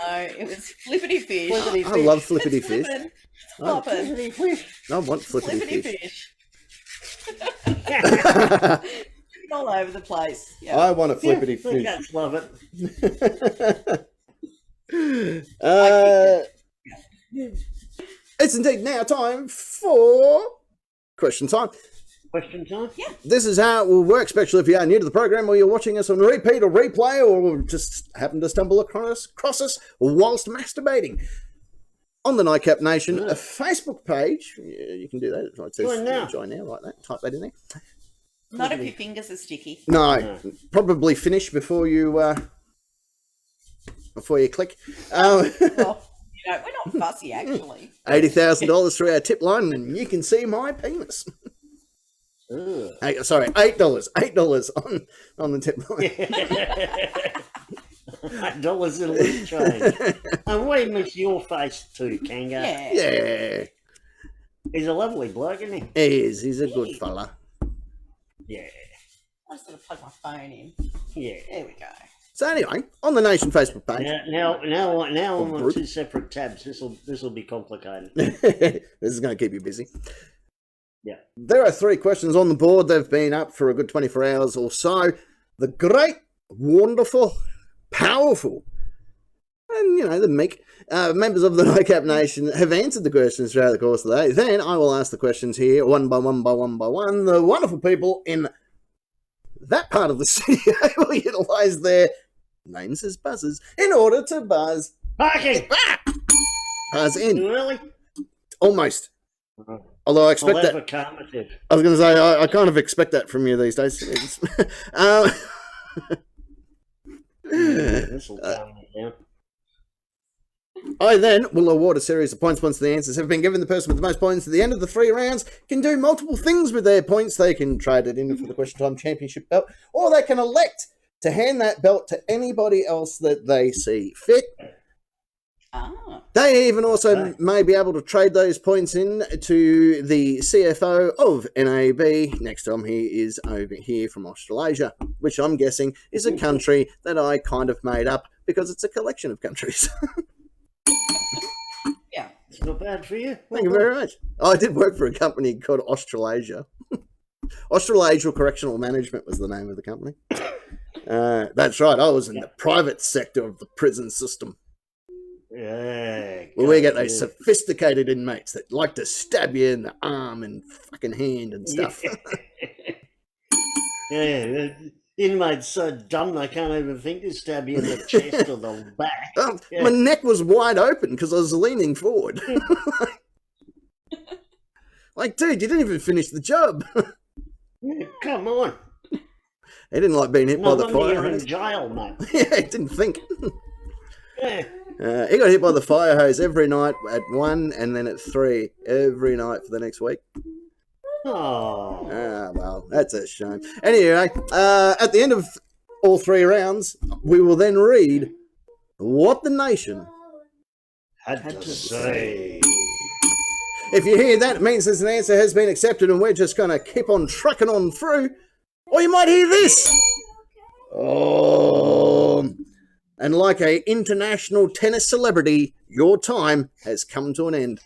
it was flippity fish. Flippity I fish. love flippity It's fish. flippin'. It's floppin'. Flippity fish. I want flippity Flippity fish. fish. All over the place. Yeah. I want a flippity The fish. cats love it. It's indeed now time for question time. Question time? Yeah. This is how it will work, especially if you are new to the program or you're watching us on repeat or replay or just happen to stumble across us whilst masturbating. On the Nightcap Nation Facebook page, you can do that. It says, Join now. Join now, like that. Type that in there. Not if your fingers are sticky. No, probably finish before you click. Well, you know, we're not fussy, actually. $80,000 through our tip line, and you can see my penis. Sorry, $8. $8 on the tip line. $8 in loose change. And we miss your face too, Kanga. Yeah. Yeah. He's a lovely bloke, isn't he? He is. He's a good fella. Yeah. I just got to plug my phone in. Yeah. There we go. So anyway, on the Nation Facebook page. Now I'm on 2 separate tabs. This will be complicated. This is going to keep you busy. Yeah. There are 3 questions on the board. They've been up for a good 24 hours or so. The great, wonderful, powerful, and, the meek members of the NICAP Nation have answered the questions throughout the course of the day. Then I will ask the questions here, one by one. The wonderful people in that part of the studio will utilise their names as buzzers in order to buzz. Parking! Buzz in. Too early? Almost. Although I expect that. Affirmative. I was going to say, I kind of expect that from you these days. This will calm me down. I then will award a series of points once the answers have been given. The person with the most points at the end of the 3 rounds can do multiple things with their points. They can trade it in for the Question Time Championship belt, or they can elect to hand that belt to anybody else that they see fit. Ah. They even also may be able to trade those points in to the CFO of NAB. Next time he is over here from Australasia, which I'm guessing is a country that I kind of made up because it's a collection of countries. Yeah. It's not bad for you. Thank you very much. I did work for a company called Australasia. Australasia Correctional Management was the name of the company. That's right. I was in the private sector of the prison system. Yeah. Where we get those sophisticated inmates that like to stab you in the arm and fucking hand and stuff. Yeah. Inmates so dumb they can't even think to stab you in the chest or the back. My neck was wide open because I was leaning forward. Like, dude, you didn't even finish the job. Come on. He didn't like being hit by the fire You're in hose. jail, mate. Yeah, he didn't think. Yeah. He got hit by the fire hose every night at 1 and then at 3 every night for the next week. Oh. Ah, well, that's a shame. Anyway, at the end of all 3 rounds, we will then read what the nation Had to say. If you hear that, it means there's an answer has been accepted and we're just going to keep on trucking on through. Or you might hear this. Oh. And like a international tennis celebrity, your time has come to an end.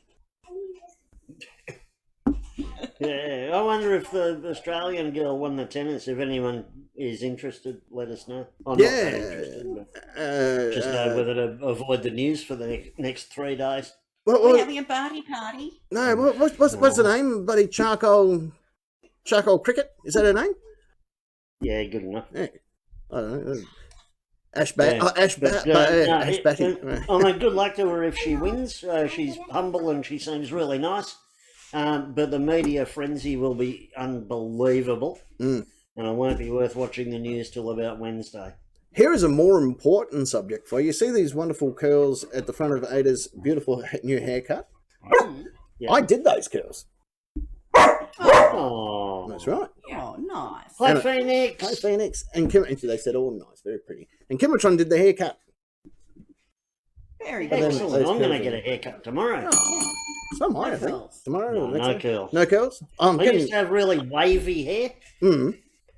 Yeah, I wonder if the Australian girl won the tennis. If anyone is interested, let us know. I'm not that interested, but just know whether to avoid the news for the next 3 days. We're having a party. No, what's the name? Buddy Charcoal Cricket? Is that her name? Yeah, good enough. Yeah. I don't know. Ash Batty. I mean, good luck to her if she wins. She's humble and she seems really nice. But the media frenzy will be unbelievable. And it won't be worth watching the news till about Wednesday. Here is a more important subject for you. You see these wonderful curls at the front of Ada's beautiful new haircut? Yeah. I did those curls. Oh, that's right. Oh, nice. Play Phoenix. Play Phoenix. And Kim, they said, oh, nice, very pretty. And Kimotron did the haircut. Very good. Excellent. I'm going to get a haircut tomorrow. Oh. So am I think. Tomorrow. No curls. No curls? I used to have really wavy hair.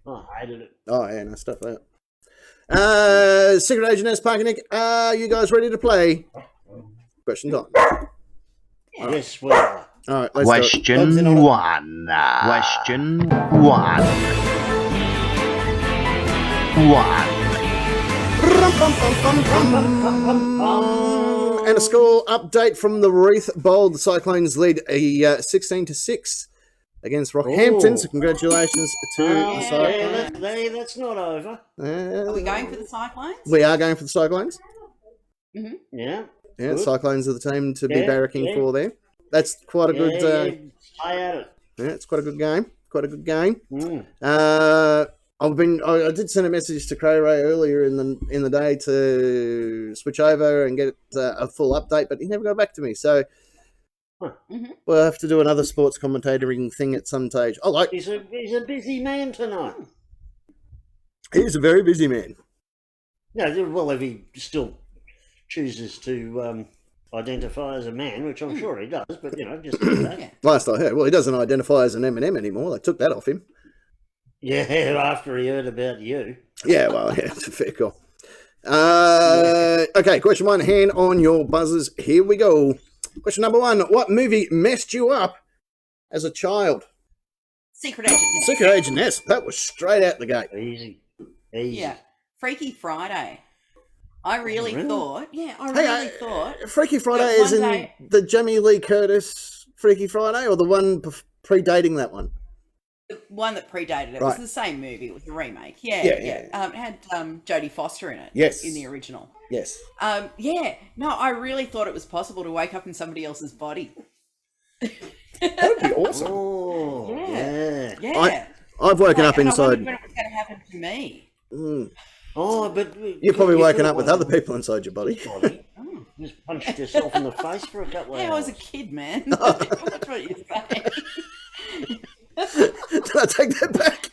Oh, I hated it. Oh, yeah, no, stuff like that. Secret Agent S. Parker, are you guys ready to play? Question time. Yes, we are. All right, let's Question 1. Question 1. And a score update from the Reef Bowl. The Cyclones lead a 16-6 against Rockhampton. So congratulations to the Cyclones. That's not over. Are we going for the Cyclones? We are going for the Cyclones. Mm-hmm. Yeah. Yeah, good. Cyclones are the team to be barracking for there. That's quite a good. Stay at it. Yeah, it's quite a good game. Quite a good game. Mm. I did send a message to Cray Ray earlier in the day to switch over and get a full update, but he never got back to me. So we'll have to do another sports commentating thing at some stage. He's a busy man tonight. He's a very busy man. No, well, if he still chooses to identify as a man, which I'm sure he does, but, just that. Yeah. Last I heard. Well, he doesn't identify as an M&M anymore. They took that off him. Yeah, after he heard about you. Yeah, well, yeah, it's a fair call. Okay, question 1, hand on your buzzers. Here we go. Question number 1, what movie messed you up as a child? Secret Agent Ness. Secret Agent Ness. That was straight out the gate. Easy. Yeah. Freaky Friday. I really thought. Yeah, I Hey, really thought. Freaky Friday that is one in day- the Jamie Lee Curtis Freaky Friday, or the one predating that one? The one that predated it Right. was the same movie. It was a remake. Yeah. Yeah. It had Jodie Foster in it. Yes. In the original. Yes. Yeah. No, I really thought it was possible to wake up in somebody else's body. That would be awesome. Oh, yeah. Yeah. I've woken up And I inside. wondered when it was going to happen to me. Oh, but... You're probably you waking could've up with won. other people inside your body. Just punched yourself in the face for a couple of Hey, hours. I was a kid, man. That's what you're saying. Did I take that back?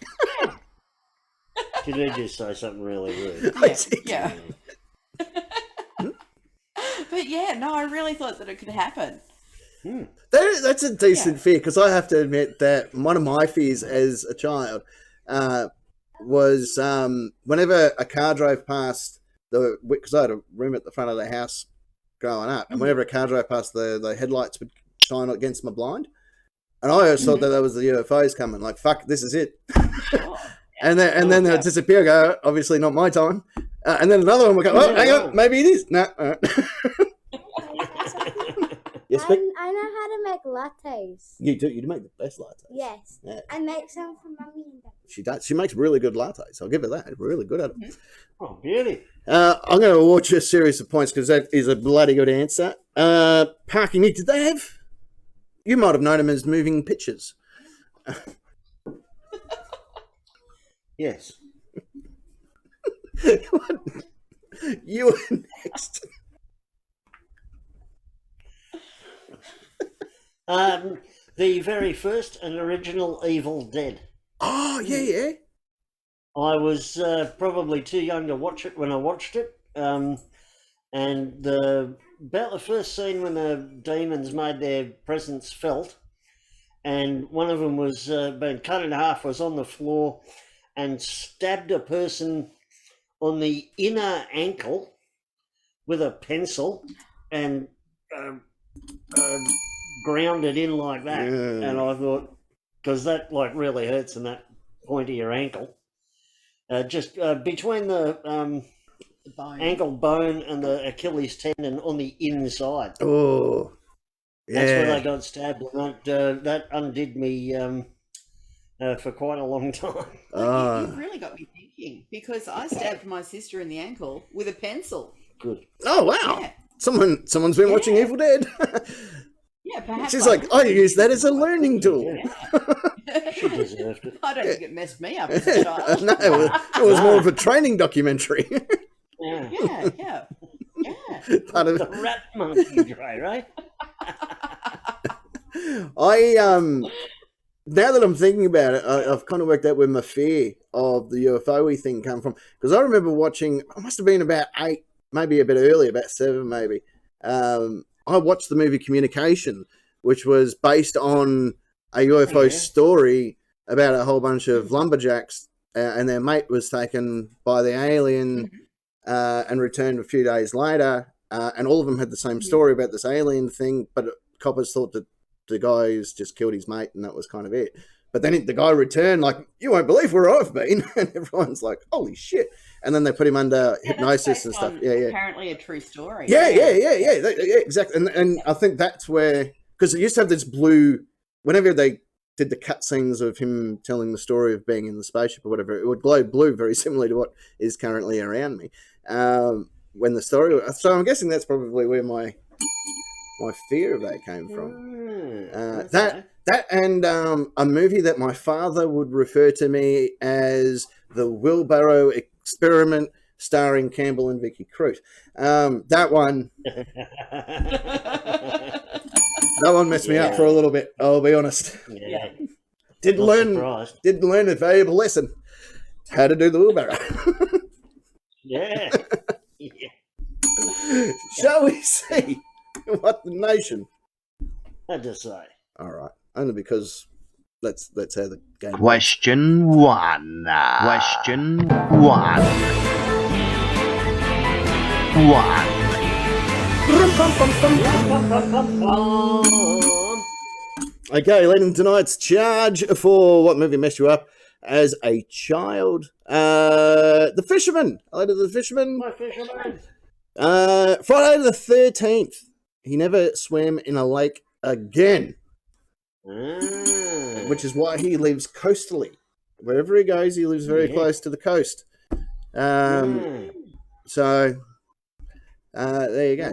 Did you just say something really rude? Yeah. But yeah, no, I really thought that it could happen. That's a decent fear, because I have to admit that one of my fears as a child was whenever a car drove past because I had a room at the front of the house growing up, and whenever a car drove past, the headlights would shine against my blind, and I always thought that was the UFOs coming. Like, fuck, this is it. And then they'll disappear. Go, obviously not my time. And then another one will go. Oh, hang on, maybe it is. No. Yes, but I know how to make lattes. you do. You make the best lattes. Yes. Yeah. I make some for Mummy and Dad. She does. She makes really good lattes. I'll give her that. Really good at it. Oh, beauty. I'm going to award you a series of points because that is a bloody good answer. Parky Nick, did they have? You might have known him as Moving Pictures. Yes. You were next. The very first and original Evil Dead. Oh, yeah. I was probably too young to watch it when I watched it. And about the first scene when the demons made their presence felt, and one of them was being cut in half, was on the floor and stabbed a person on the inner ankle with a pencil and ground it in like that. Yeah. And I thought, because that like really hurts in that point of your ankle, just between the ankle bone and the Achilles tendon on the inside. Oh, yeah. That's where they got stabbed, and that undid me for quite a long time. You've really got me thinking, because I stabbed my sister in the ankle with a pencil. Good. Oh, wow. Yeah. Someone's been watching Evil Dead. Yeah, perhaps. She's like, I use that as a learning tool. She deserved it. I don't think it messed me up as a child. No, it was more of a training documentary. Yeah. Part of The rat monkey, Dre, right? Now that I'm thinking about it, I've kind of worked out where my fear of the UFO-y thing come from. Because I remember watching, I must have been about 8, maybe a bit earlier, about 7 maybe. I watched the movie Communication, which was based on a UFO story about a whole bunch of lumberjacks, and their mate was taken by the alien and returned a few days later, and all of them had the same story about this alien thing, but coppers thought that the guy's just killed his mate, and that was kind of it. But then the guy returned, like, you won't believe where I've been, and everyone's like, holy shit. And then they put him under hypnosis and stuff. Yeah. Apparently a true story. Yeah, exactly. And I think that's where, because it used to have this blue, whenever they did the cutscenes of him telling the story of being in the spaceship or whatever, it would glow blue, very similar to what is currently around me. When the story, so I'm guessing that's probably where my fear of that came from. That and a movie that my father would refer to me as the Wheelbarrow Experiment, starring Campbell and Vicky Crute. That one messed me up for a little bit, I'll be honest. Yeah. Didn't learn a valuable lesson. How to do the wheelbarrow. Yeah. Shall we see What the nation? Had to say. All right, only because that's how the game. Question 1. Question 1. 1. Okay, leading tonight's charge for what movie messed you up as a child. The Fisherman. Later, The Fisherman. My fisherman. Friday the 13th. He never swam in a lake again. Which is why he lives coastally. Wherever he goes, he lives very close to the coast. So, there you go.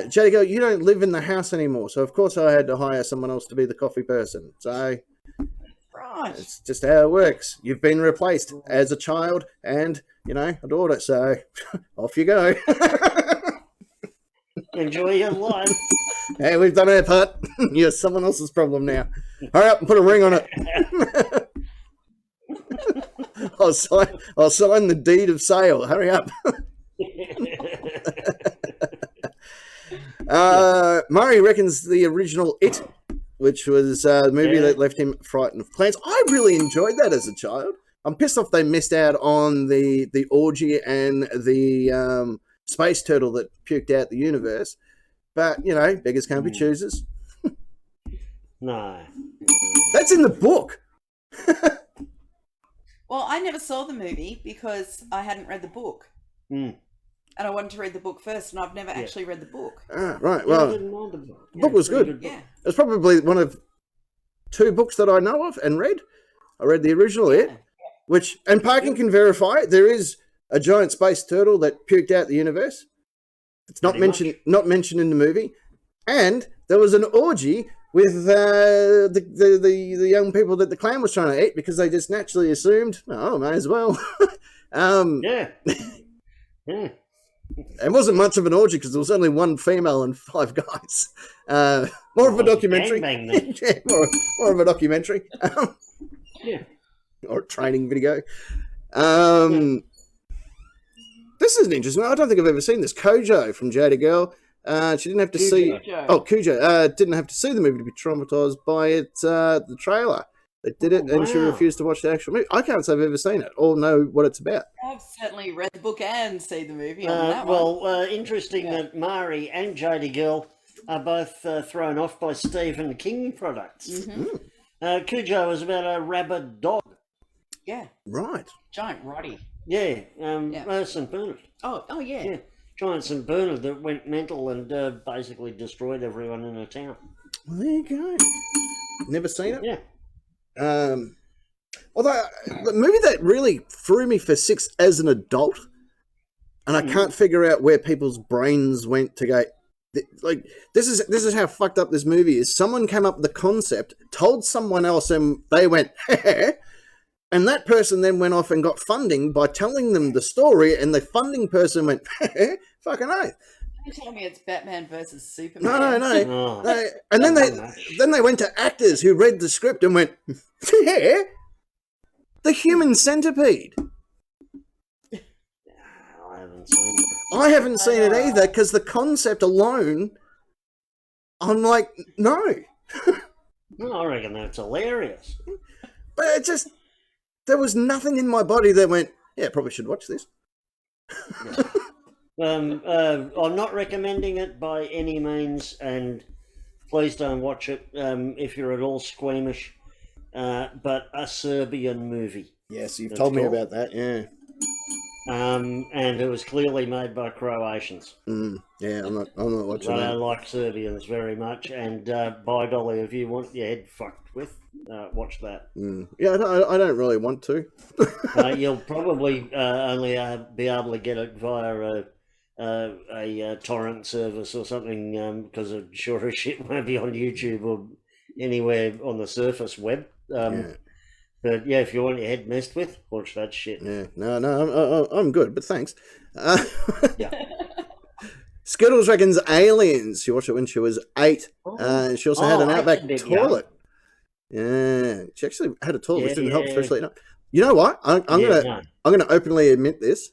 Jady girl, you don't live in the house anymore, so of course I had to hire someone else to be the coffee person. So, Right. it's just how it works. You've been replaced as a child and, a daughter, so off you go. Enjoy your life. Hey, we've done our part. You're someone else's problem now. Hurry up and put a ring on it. I'll sign the deed of sale. Hurry up. Murray reckons the original It, which was the movie that left him frightened of clowns. I really enjoyed that as a child. I'm pissed off they missed out on the orgy and the space turtle that puked out the universe. But, beggars can't be choosers. No. That's in the book. Well, I never saw the movie because I hadn't read the book. And I wanted to read the book first, and I've never actually read the book. Ah, right. Well, didn't mind the book. The book was good. Yeah. It was probably one of 2 books that I know of and read. I read the original It, and Parkin can verify, there is a giant space turtle that puked out the universe. It's not mentioned in the movie. And there was an orgy with the young people that the clan was trying to eat because they just naturally assumed, may as well. Yeah. It wasn't much of an orgy because there was only 1 female and 5 guys. More of a documentary. Yeah, more of a documentary. Yeah. Or a training video. This is an interesting one. I don't think I've ever seen this. Kojo from Jada Girl. She didn't have to see... Oh, Cujo. Didn't have to see the movie to be traumatised by it, the trailer. They did it, and she refused to watch the actual movie. I can't say I've ever seen it or know what it's about. I've certainly read the book and seen the movie on that one. Interesting that Mari and Jady Girl are both thrown off by Stephen King products. Cujo was about a rabid dog. Yeah. Right. Giant Roddy. Yeah, St. Bernard. Oh yeah. Yeah, giant St. Bernard that went mental and basically destroyed everyone in a town. Well, there you go. Never seen it? Yeah. Although, the movie that really threw me for 6 as an adult, and I can't figure out where people's brains went to go, like, this is how fucked up this movie is. Someone came up with the concept, told someone else, and they went, and that person then went off and got funding by telling them the story, and the funding person went, fucking oath. You tell me it's Batman versus Superman. No. And then they went to actors who read the script and went, yeah, the Human Centipede. I haven't seen it either because the concept alone, I'm like, no. I reckon that's hilarious. But it just, there was nothing in my body that went, yeah, probably should watch this. I'm not recommending it by any means, and please don't watch it if you're at all squeamish. But a Serbian movie. Yes, you've told me about that, yeah. And it was clearly made by Croatians. Yeah, I'm not watching that. I don't like Serbians very much, and by golly, if you want your head fucked with, watch that. Yeah, I don't really want to. You'll probably only be able to get it via a torrent service or something, because I'm sure as shit won't be on YouTube or anywhere on the surface web. But yeah, if you want your head messed with, watch that shit. Yeah, no, I'm good, but thanks. Yeah. Skittles reckons Aliens. She watched it when she was 8. She also had an Outback toilet. Yeah, she actually had a toilet, which didn't help, especially. You know what? I'm gonna openly admit this.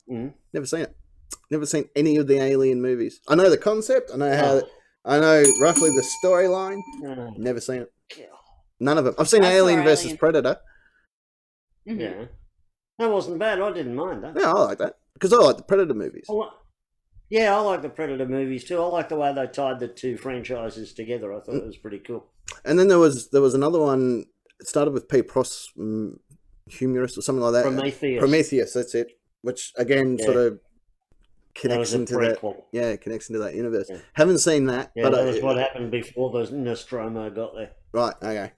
Never seen it. Never seen any of the Alien movies. I know the concept. I know I know roughly the storyline. Never seen it. None of them. I've seen Alien versus Predator. Mm-hmm. Yeah. That wasn't bad. I didn't mind that. Yeah, I like that. Because I like the Predator movies. Yeah, I like the Predator movies too. I like the way they tied the two franchises together. I thought it was pretty cool. And then there was another one. It started with P. Humorous or something like that. Prometheus, that's it. Which again sort of connects into that. Yeah, connects into that universe. Yeah. Haven't seen that. Yeah, but that was what happened before the Nostromo got there. Right. Okay.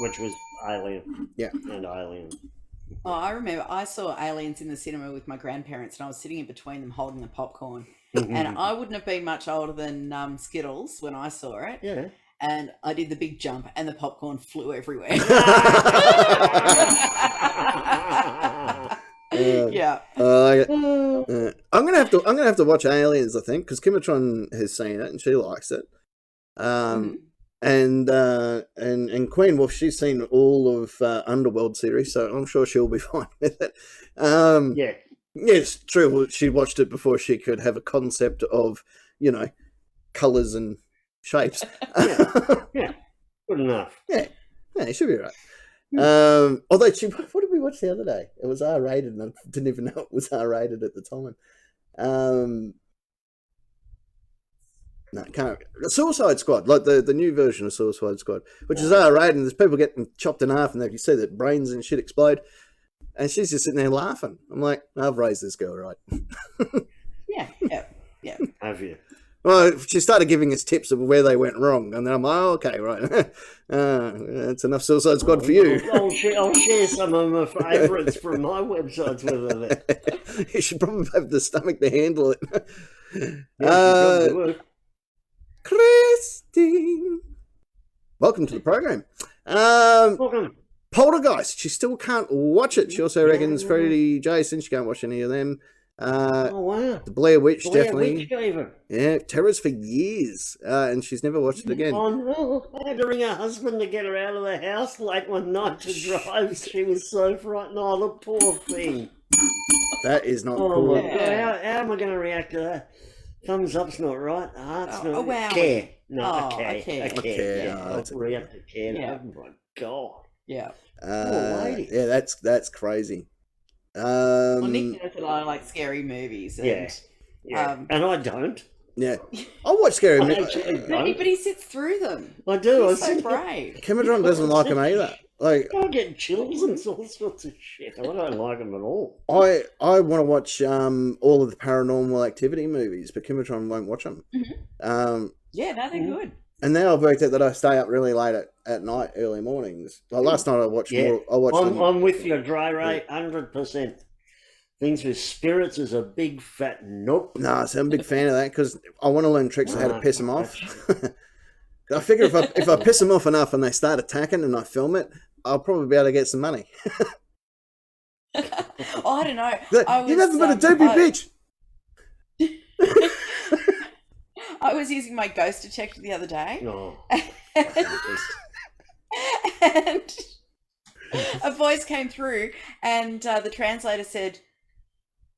Which was Alien. Yeah. And Alien. Oh, I remember I saw Aliens in the cinema with my grandparents, and I was sitting in between them holding the popcorn. And I wouldn't have been much older than Skittles when I saw it. Yeah. And I did the big jump, and the popcorn flew everywhere. Yeah. I'm gonna have to watch Aliens, I think, because Kimatron has seen it and she likes it. And Queen Wolf, she's seen all of Underworld series, so I'm sure she'll be fine with it. Yeah, it's true. She watched it before she could have a concept of, colours and shapes. Yeah, good enough. Yeah, it should be right. Although what did we watch the other day? It was R-rated, and I didn't even know it was R-rated at the time. No, can't. Suicide Squad, like the new version of Suicide Squad, which is R-rated, and there's people getting chopped in half, and you see that brains and shit explode, and she's just sitting there laughing. I'm like, I've raised this girl right. Yeah. Have you? Well, she started giving us tips of where they went wrong, and then I'm like, oh, okay, right. That's enough Suicide Squad for you. I'll share some of my favourites from my websites with her then. You should probably have the stomach to handle it. Christine, welcome to the program. Welcome. Poltergeist, she still can't watch it. She also reckons Freddy Jason, she can't watch any of them. Oh wow! The Blair Witch, definitely. Witch even. Yeah, terrors for years, and she's never watched it again. Oh no! I had to ring her husband to get her out of the house late one night to drive. She was so frightened. Oh, the poor thing. That is not cool. My God. How am I going to react to that? Thumbs up's not right. Heart's not. Wow. Care. No, I care. Yeah, I'll react to care. Yeah. Oh my God. Yeah. Poor lady. Yeah, that's crazy. Well, Nick knows that I like scary movies. And, and I don't. Yeah, I watch scary movies. But he sits through them. I do. He's so brave. Cameron doesn't like them either. Like, I get chills and all sorts of shit. I don't like them at all. I want to watch all of the Paranormal Activity movies, but Kimatron won't watch them. Mm-hmm. Yeah, no, they're good. And now I've worked out that I stay up really late at night, early mornings. Like last night I watched more. I'm with you, Dry Ray, 100%. Things with spirits is a big fat nope. No, so I'm a big fan of that because I want to learn tricks of how to piss them off. I figure if I piss them off enough and they start attacking and I film it, I'll probably be able to get some money. I don't know. You haven't been a dopey bitch. I was using my ghost detector the other day. No. And a voice came through and the translator said,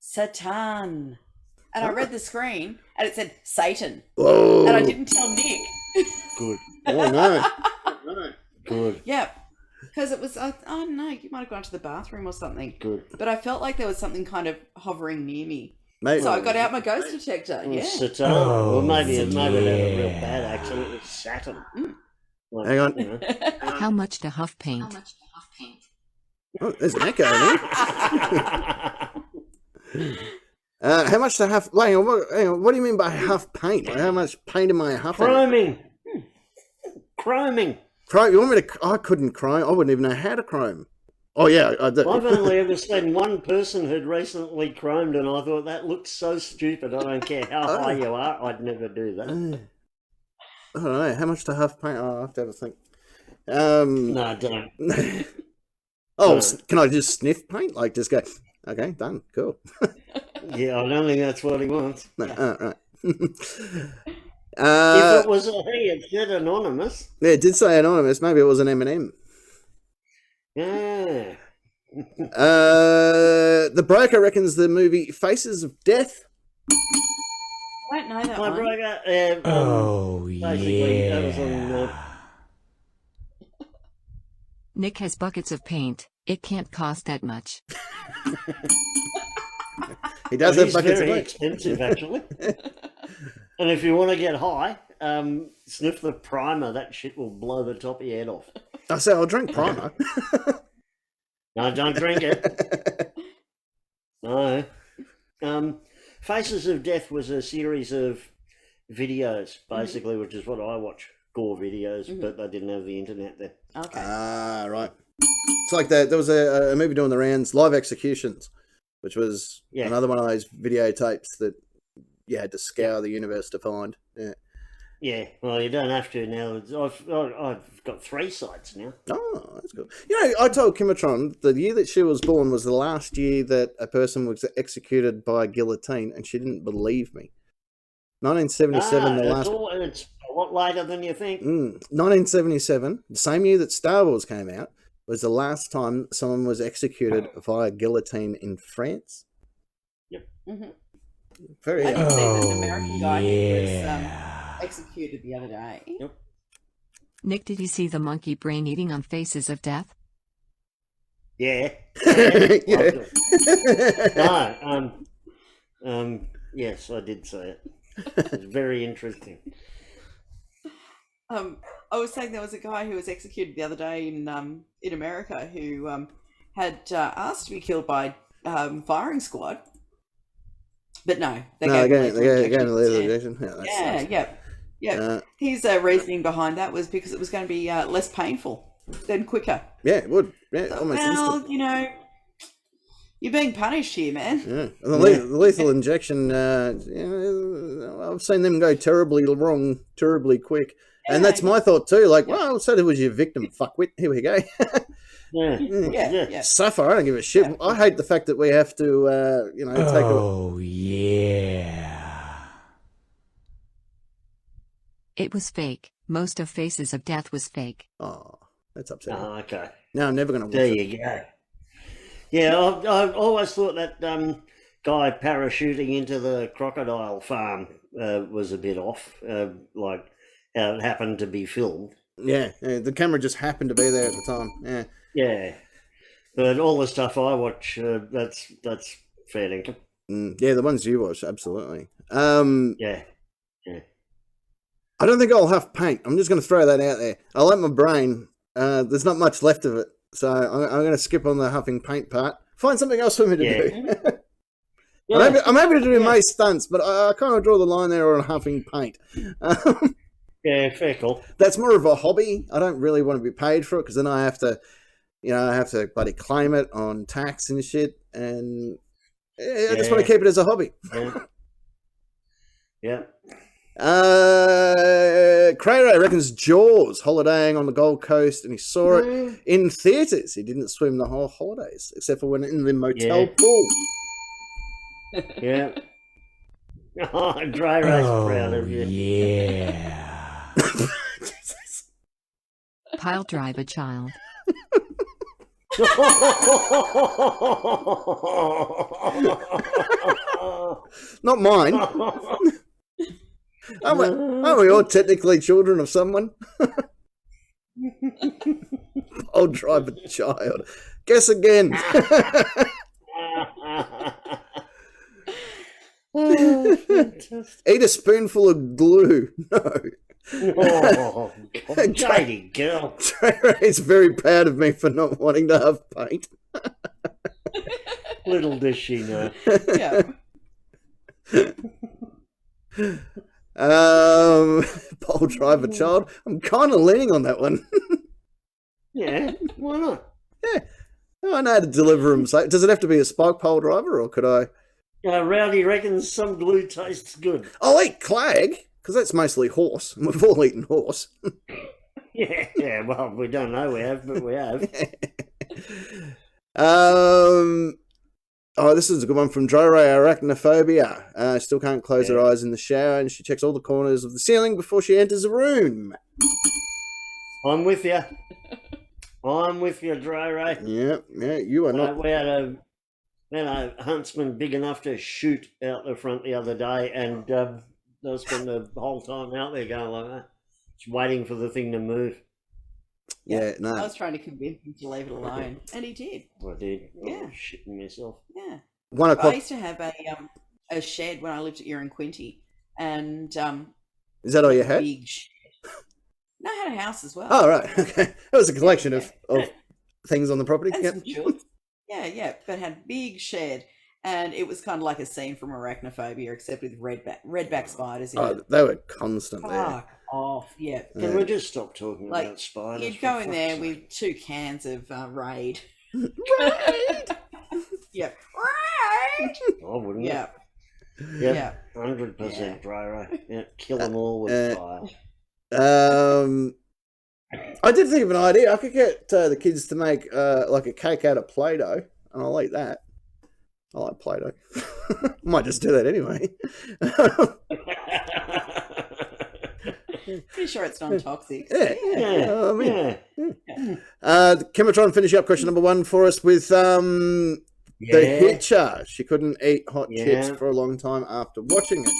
Satan. And I read the screen and it said Satan. Whoa. And I didn't tell Nick. Good. Oh, no. Good. Yeah. Because it was, I don't know, you might have gone to the bathroom or something. Good. But I felt like there was something kind of hovering near me. Maybe. So I got out my ghost detector. Yeah. Satan. Well, maybe it had a real bad accent. It was Saturn. Like, hang on. How much to huff paint? Oh, there's an echo there. How much to huff? Hang on, what do you mean by huff paint? Like, how much paint am I huffing? Chroming. You want me to? I couldn't chrome. I wouldn't even know how to chrome. Oh yeah, I do. I've only ever seen one person who'd recently chromed, and I thought that looked so stupid. I don't care how high you are, I'd never do that. I don't know how much to huff paint. Oh, I have to have a think. No, don't. Can I just sniff paint? Like just go? Okay, done. Cool. Yeah, I don't think that's what he wants. No, right. If it was a he, it said anonymous. Yeah, it did say anonymous. Maybe it was an M&M. Yeah. The broker reckons the movie Faces of Death I don't know that one. Basically, that was on... Nick has buckets of paint. It can't cost that much. He does have buckets of very paint. expensive, actually. And if you want to get high, sniff the primer. That shit will blow the top of your head off. I say I'll drink primer. No, don't drink it. No. Faces of Death was a series of videos, basically, which is what I watch. Gore videos, but they didn't have the internet there. Okay. Ah, right. It's like that. There was a movie doing the rounds, Live Executions, which was another one of those videotapes that you had to scour the universe to find. Yeah. Yeah, well, you don't have to now. I've got 3 sites now. Oh, that's good. You know, I told Kimatron the year that she was born was the last year that a person was executed by guillotine, and she didn't believe me. 1977, the last. It's a lot later than you think. 1977, the same year that Star Wars came out, was the last time someone was executed via guillotine in France. Yep. Very. I did see an American guy who was executed the other day. Yep. Nick, did you see the monkey brain eating on Faces of Death? Yeah. Yeah. No. Yes, I did see it. It was very interesting. I was saying there was a guy who was executed the other day in America who had asked to be killed by firing squad, but no, they gave him lethal injection. Yeah. His reasoning behind that was because it was going to be less painful than quicker. Yeah, it would. Yeah, So, almost instant. you know, you're being punished here, man. Yeah, and the lethal injection. I've seen them go terribly wrong, terribly quick, and that's my thought too. Like, well, so that was your victim, fuckwit. Here we go. Yeah. Suffer. I don't give a shit. Yeah. I hate the fact that we have to, take. Oh yeah. It was fake. Most of Faces of Death was fake. Oh, that's upsetting. Oh, okay. No, I'm never going to watch it. There you go. Yeah, I've always thought that guy parachuting into the crocodile farm was a bit off, like how it happened to be filmed. Yeah, the camera just happened to be there at the time. Yeah. Yeah. But all the stuff I watch, that's fair dinkum. Yeah, the ones you watch, absolutely. Yeah. I don't think I'll have paint. I'm just going to throw that out there. I like my brain. There's not much left of it. So I'm going to skip on the huffing paint part. Find something else for me to do. I'm happy to do most stunts, but I kind of draw the line there on huffing paint. Yeah, fair call. That's more of a hobby. I don't really want to be paid for it because then I have to, bloody claim it on tax and shit. And I just want to keep it as a hobby. Yeah. Crater reckons Jaws holidaying on the Gold Coast, and he saw it in theatres. He didn't swim the whole holidays except for when in the motel pool. Yeah. Oh, Dry Ray's proud of you. Yeah. Pile drive a child. Not mine. Aren't we all technically children of someone? I'll drive a child. Guess again. Eat a spoonful of glue. No. Oh, tidy girl. Trey's very proud of me for not wanting to have paint. Little does she know. Yeah. Pole driver child. I'm kind of leaning on that one. Yeah, why not? Yeah, I know how to deliver them. So, does it have to be a spike pole driver, or could I? Rowdy reckons some glue tastes good. I'll eat clag because that's mostly horse. We've all eaten horse. Yeah. Well, we don't know we have, but we have. Oh, this is a good one from Dry Arachnophobia. Still can't close her eyes in the shower, and she checks all the corners of the ceiling before she enters a room. I'm with you. I'm with you, Dry Ray. Yeah, you are not. We had had a huntsman big enough to shoot out the front the other day, and I spent the whole time out there going like that, just waiting for the thing to move. Yeah, no. I was trying to convince him to leave it alone, and he did. I did. Yeah. I was shitting myself. Yeah. 1 o'clock. I used to have a shed when I lived at Irranquinty, and Is that all you had? big shed. No, I had a house as well. Oh, right. Okay. It was a collection of things on the property. And Yep. some jewels. Yeah, but had a big shed, and it was kind of like a scene from Arachnophobia, except with redback spiders in it. Oh, they were constant there. Fuck off, yeah. Can we just stop talking Like, about spiders? You'd for go in there fuck's sake? with 2 cans of Raid. Raid! Yeah. I wouldn't. Yeah. Yep. Yeah. 100% Dryro. Yeah, kill them all with fire. I did think of an idea. I could get the kids to make like a cake out of Play-Doh, and I'll eat that. I like Play-Doh. Might just do that anyway. Pretty sure it's non-toxic. Yeah. I mean, Yeah. can we try and finish up question number 1 for us with the Hitcher? She couldn't eat hot chips for a long time after watching it.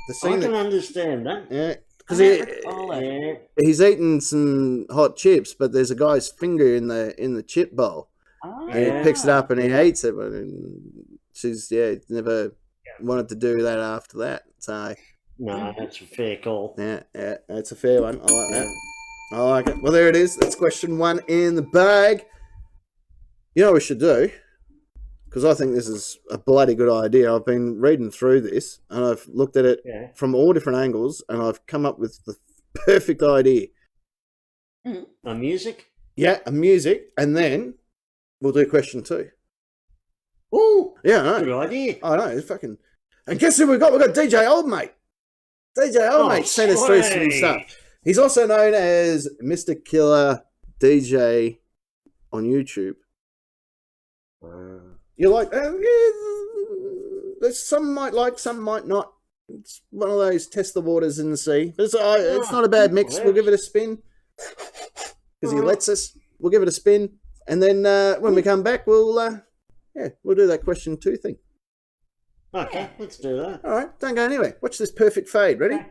The I scene can understand that. yeah, because Yeah. he's eating some hot chips, but there's a guy's finger in the chip bowl, and he picks it up and he eats it. But she's never wanted to do that after that. So No, that's a fair call. yeah, that's a fair one. I like that. I like it. Well, there it is. That's question 1 in the bag. You know what we should do? Because I think this is a bloody good idea. I've been reading through this, and I've looked at it from all different angles, and I've come up with the perfect idea. A music? Yeah, a music, and then we'll do question 2. Ooh, Yeah, I know. good idea. I know. It's fucking. And guess who we got? We got DJ Oldmate. DJ Oldmate sent us through some stuff. He's also known as Mr. Killer DJ on YouTube. You like? There's some might like, some might not. It's one of those test the waters in the sea. But it's not a bad mix. We'll give it a spin because he lets us. We'll give it a spin, and then when we come back, we'll do that question 2 thing. Okay, let's do that. All right, don't go anywhere. Watch this perfect fade. Ready?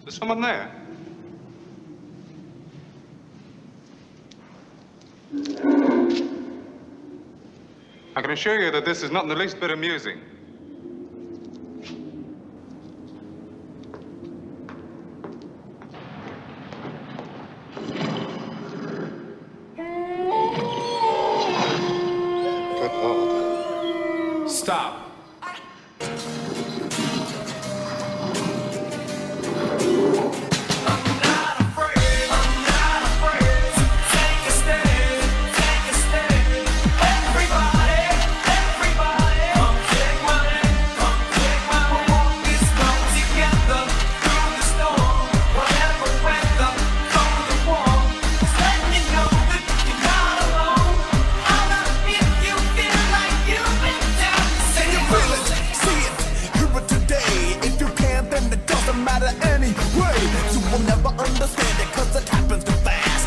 There's someone there. I can assure you that this is not in the least bit amusing. Good Lord. Stop.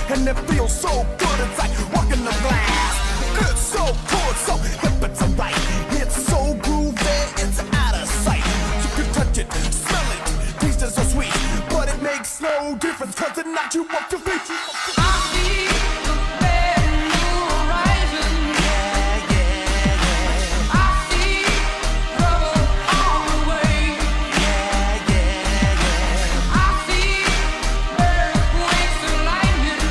And it feels so good, it's like walking the glass. It's so good, so hip, it's alright. It's so groovy, it's out of sight. You can touch it, smell it, taste it so sweet. But it makes no difference, cause it knocks you off your feet. I see the bad new horizon. Yeah, yeah, yeah. I see trouble on the way. Yeah, yeah, yeah. I see earthquakes and lightning.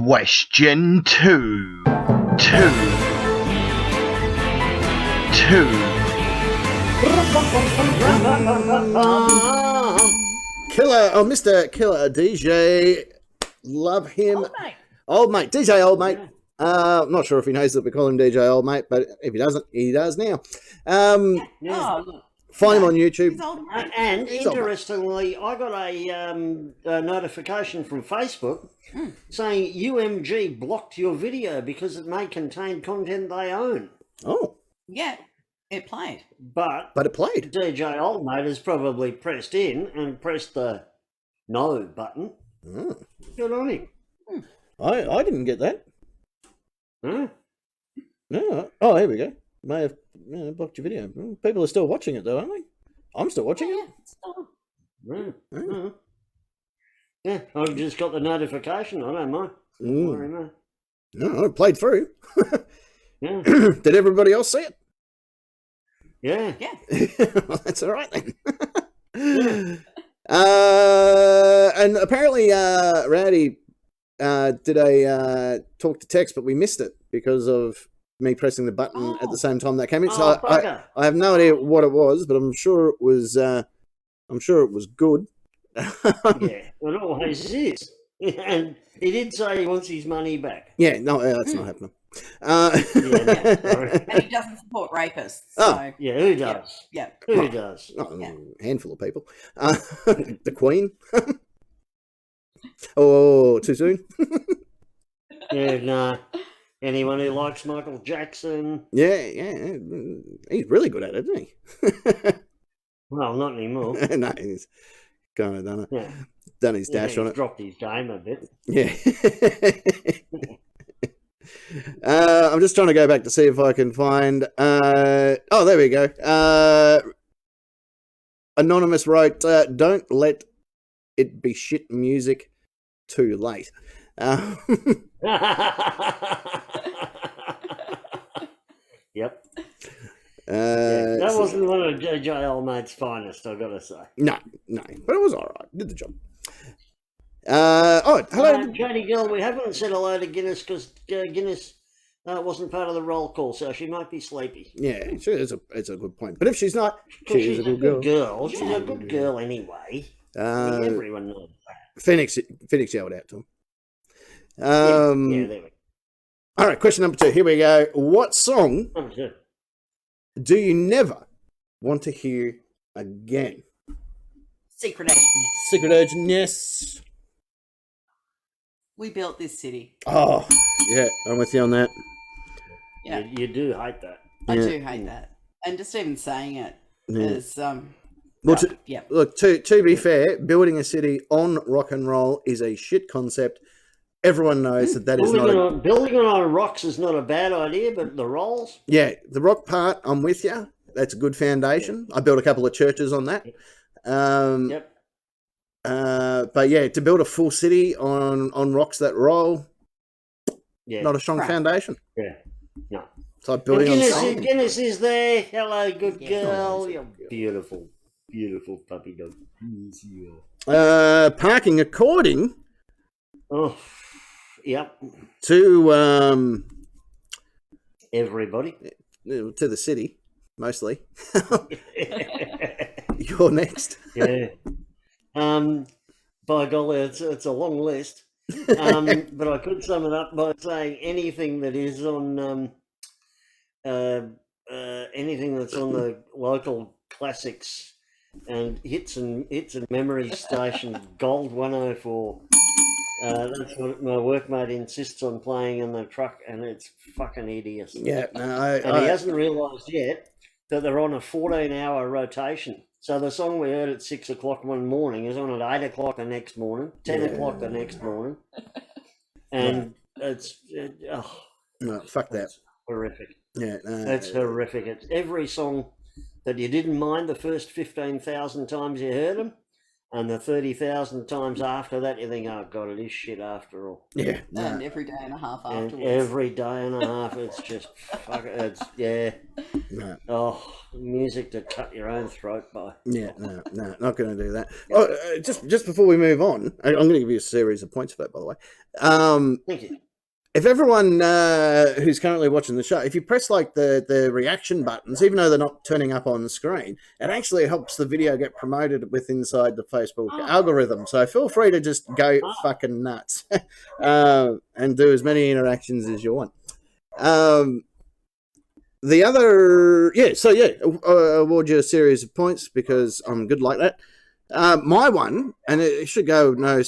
Question 2. Killer, Mr. Killer DJ, love him. Old mate, DJ Old Mate. I'm not sure if he knows that we call him DJ Old Mate, but if he doesn't, he does now. Find him on YouTube. And interestingly, I got a notification from Facebook saying UMG blocked your video because it may contain content they own. Oh. Yeah, it played. But it played. DJ Old Mate has probably pressed in and pressed the no button. Oh. Good on him. I didn't get that. Huh? No. Oh, here we go. May have blocked your video. People are still watching it though, aren't they? I'm still watching it. Yeah, I've just got the notification. I don't mind. Don't worry, No, it played through. Yeah. Did everybody else see it? Yeah. Well, that's all right then. And apparently, Rowdy did a talk to text, but we missed it because of me pressing the button at the same time that came in. So I have no idea what it was, but I'm sure it was. I'm sure it was good. Yeah, well, it always is. And he did say he wants his money back. Yeah, no, that's not happening. And he doesn't support rapists. So. Yeah, who does? Yeah. Who does? A handful of people. The Queen. Oh, too soon? Yeah, no. Anyone who likes Michael Jackson. Yeah. He's really good at it, isn't he? Well, not anymore. No, he's kind of done his dash on it. Dropped his game a bit. Yeah. I'm just trying to go back to see if I can find... there we go. Anonymous wrote, don't let it be shit music too late. Yep. That wasn't one of JJ Old Mate's finest, I've got to say. No, but it was all right. Did the job. Hello. Jodie Gill, we haven't said hello to Guinness because Guinness wasn't part of the roll call, so she might be sleepy. Yeah, it's a good point. But if she's not, she's a good girl. She's a good girl anyway. Everyone knows that. Phoenix yelled out to him. There we go. All right, question number 2. Here we go. What song do you never want to hear again? Secret Agent. Secret Agent, yes. We built this city. Oh, yeah, I'm with you on that. Yeah. You do hate that. I do hate that. And just even saying it is... Look, to be fair, building a city on rock and roll is a shit concept. Everyone knows that is not... Building it on rocks is not a bad idea, but the rolls? Yeah, the rock part, I'm with you. That's a good foundation. I built a couple of churches on that. But yeah, to build a full city on rocks that roll, not a strong foundation. Yeah, no. It's like building on sand. Guinness is there. Hello, good girl. You're beautiful, beautiful puppy dog. Parking according... Oh, yep. To everybody. To the city, mostly. You're next. Yeah. By golly, it's a long list. But I could sum it up by saying anything that is on anything that's on the local classics and hits and memory station Gold 104. That's what my workmate insists on playing in the truck, and it's fucking hideous. Yeah, and he hasn't realised yet that they're on a 14-hour rotation. So the song we heard at 6 o'clock one morning is on at 8 o'clock the next morning, 10 o'clock the next morning, and no, fuck that. Horrific. Yeah, it's horrific. It's every song that you didn't mind the first 15,000 times you heard them. And the 30,000 times after that, you think, oh, God, it is shit after all. Yeah. And every day and a half afterwards. And every day and a half, it's just, fuck it, it's, yeah. No. Oh, music to cut your own throat by. Yeah, no, not going to do that. Oh, just before we move on, I'm going to give you a series of points for that, by the way. Thank you. If everyone who's currently watching the show, if you press like the reaction buttons, even though they're not turning up on the screen, it actually helps the video get promoted with inside the Facebook algorithm. So feel free to just go fucking nuts and do as many interactions as you want. The other, award you a series of points because I'm good like that. My one, and it should go no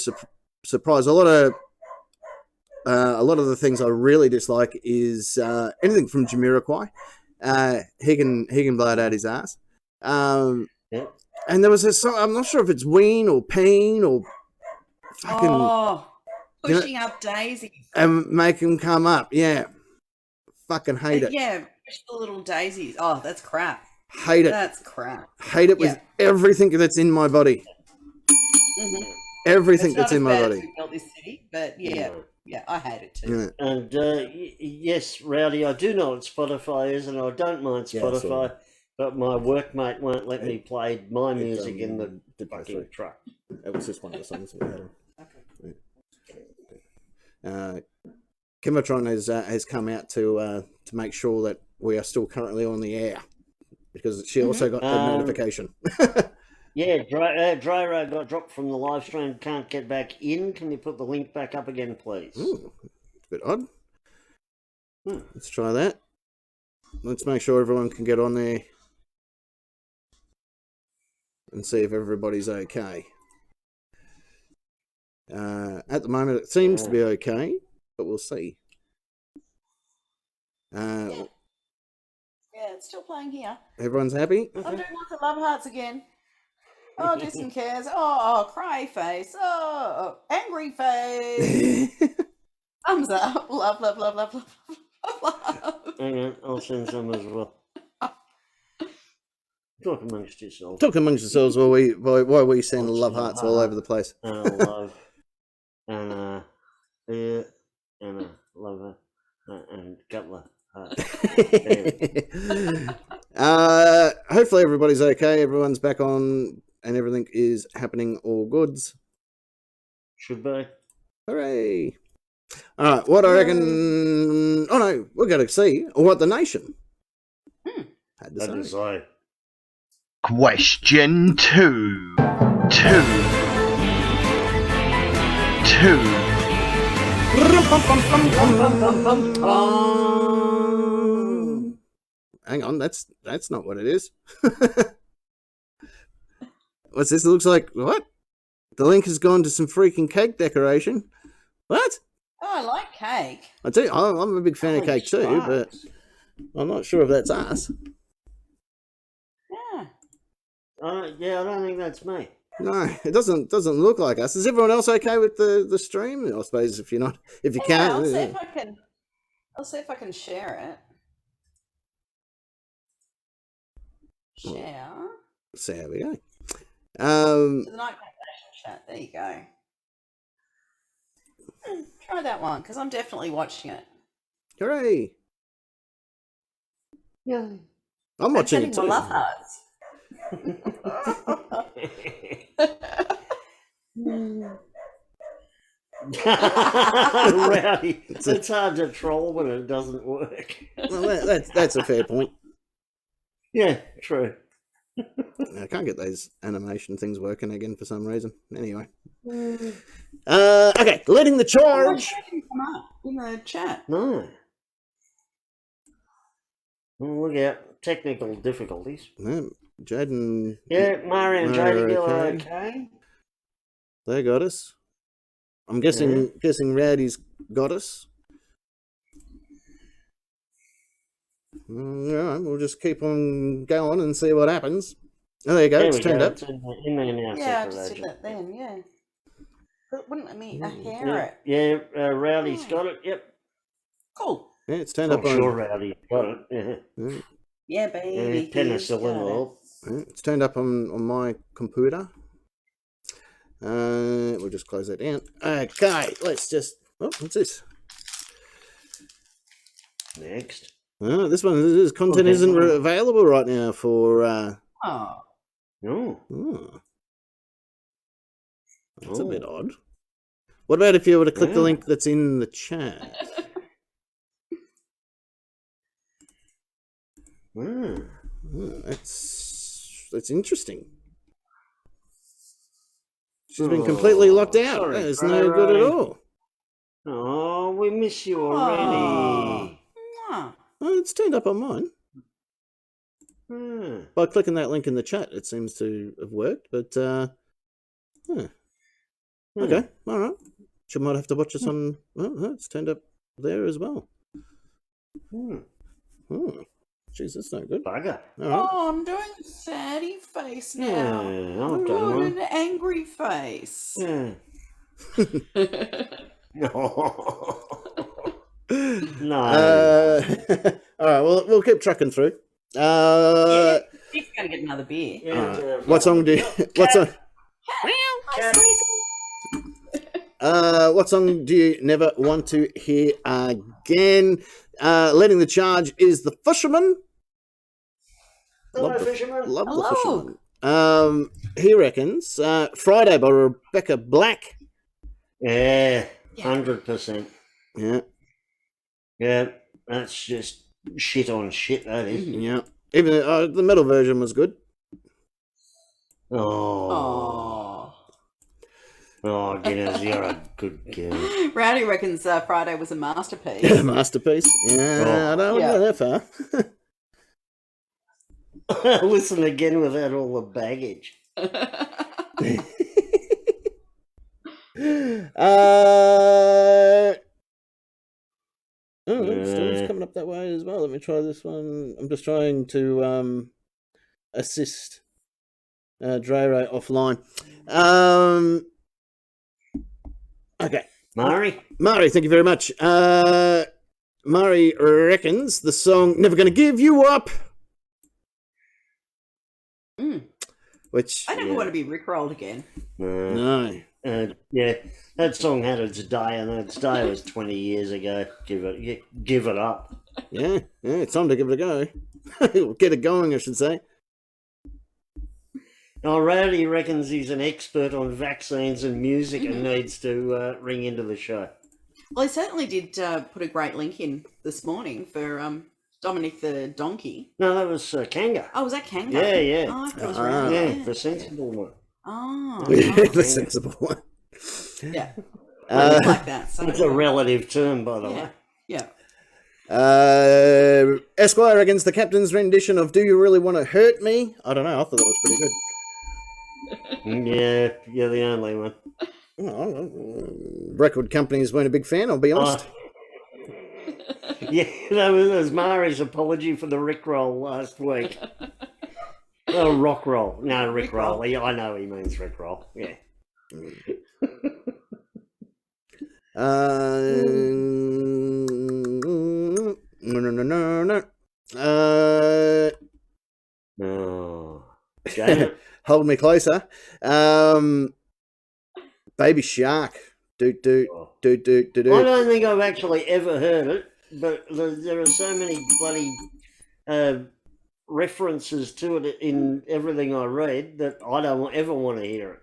surprise. A lot of the things I really dislike is anything from Jamiroquai. He can blow it out his ass. And there was a song. I'm not sure if it's Ween or Peen or fucking pushing up daisies and make him come up. Yeah, fucking hate it. Yeah. Push the little daisies. Oh, that's crap. Hate it. That's crap. Hate it with everything that's in my body. Mm-hmm. Everything that's in my body. Built this city, but yeah, I hate it too. Yeah. And yes, Rowdy, I do know what Spotify is, and I don't mind Spotify, but my workmate won't let me play my music in the fucking truck. It was just one of the songs that we had on. Kimatron has come out to make sure that we are still currently on the air because she also got the notification. Yeah, Dryro got dropped from the live stream. Can't get back in. Can you put the link back up again, please? Ooh, it's a bit odd. Let's try that. Let's make sure everyone can get on there and see if everybody's okay. At the moment, it seems to be okay, but we'll see. Yeah, it's still playing here. Everyone's happy? I'm doing lots of love hearts again. Oh, Jason cares. Oh, cry face. Oh, angry face. Thumbs up. Love, love, love, love, love, love. Hang on, I'll send some as well. Talk amongst yourselves. Talk amongst yourselves while we send love hearts all over the place. Love. And and love her. And a couple of hopefully everybody's okay. Everyone's back on and everything is happening all goods. Should be. Hooray. Alright, what I reckon... Oh no, we're going to see what the nation had to say. Question 2. Hang on, that's not what it is. What's this? It looks like what? The link has gone to some freaking cake decoration. What? Oh, I like cake. I do. I'm a big fan of cake too, but I'm not sure if that's us. Yeah. I don't think that's me. No, it doesn't look like us. Is everyone else okay with the stream? I suppose if you can't. I'll see if I can share it. Share. So there we go. To the Night Nation chat. There you go. Try that one because I'm definitely watching it. Hooray! Yeah. I'm watching it too. My love hearts. Rowdy, it's hard to troll when it doesn't work. Well, that's a fair point. Yeah, true. I can't get those animation things working again for some reason. Anyway. Okay, leading the charge. Come up in the chat. No. Well, look out. Technical difficulties. No, Jade and... Yeah, Mari and Jade are okay. They got us. I'm guessing Rowdy's got us. Alright, we'll just keep on going and see what happens. Oh, there you go, it's turned up. It's in there now. Yeah, I just did that then, yeah. But it wouldn't let me hear it. Yeah, Rowdy's got it, yep. Cool. Yeah, it's turned up on... I'm sure Rowdy's got it, yeah. Yeah, baby. Penicillin all. It's turned up on my computer. We'll just close that down. Okay, let's just... Oh, what's this? Next. This content isn't available right now for. Oh. That's a bit odd. What about if you were to click the link that's in the chat? That's interesting. She's been completely locked out. Sorry, It's no good at all. Oh, we miss you already. Oh. Oh, it's turned up on mine. By clicking that link in the chat, it seems to have worked, but okay, all right. She might have to watch us on. Oh, it's turned up there as well. Jeez, that's no good. Bugger. All right. Oh, I'm doing a saddy face now. I've done one. An angry face. Yeah. No. All right, well, we'll keep trucking through. He's going to get another beer. Yeah, what song do you... What song... what song do you never want to hear again? Leading the charge is The Fisherman. Hello, Fisherman. Love The Fisherman. He reckons Friday by Rebecca Black. Yeah, 100%. Yeah. Yeah, that's just shit on shit, that is. Yeah. Even the metal version was good. Oh, Guinness, you're a good girl. Rowdy reckons Friday was a masterpiece. Masterpiece? Yeah, I don't go that far. Listen again without all the baggage. Story's coming up that way as well. Let me try this one. I'm just trying to assist Dre offline. Okay. Mari, thank you very much. Mari reckons the song Never Gonna Give You Up. Which I never want to be rickrolled again. No. Yeah, that song had its day, and its day was 20 years ago. Give it up. Yeah, it's time to give it a go. Get it going, I should say. Oh, Rowdy reckons he's an expert on vaccines and music and needs to ring into the show. Well, he certainly did put a great link in this morning for Dominic the Donkey. No, that was Kanga. Oh, was that Kanga? Yeah. Oh, I thought it was Rowdy. Yeah, the sensible one. Oh. The sensible one. Yeah. Like that. So. It's a relative term, by the way. Yeah. Esquire reckons the captain's rendition of Do You Really Want to Hurt Me? I don't know, I thought that was pretty good. Yeah, you're the only one. Record companies weren't a big fan, I'll be honest. Yeah, that was Mari's apology for the Rickroll last week. Oh, Rockroll. No, Rickroll. I know he means Rickroll. Yeah. No. Hold me closer. Baby Shark. Do. I don't think I've actually ever heard it, but there are so many bloody references to it in everything I read that I don't ever want to hear it.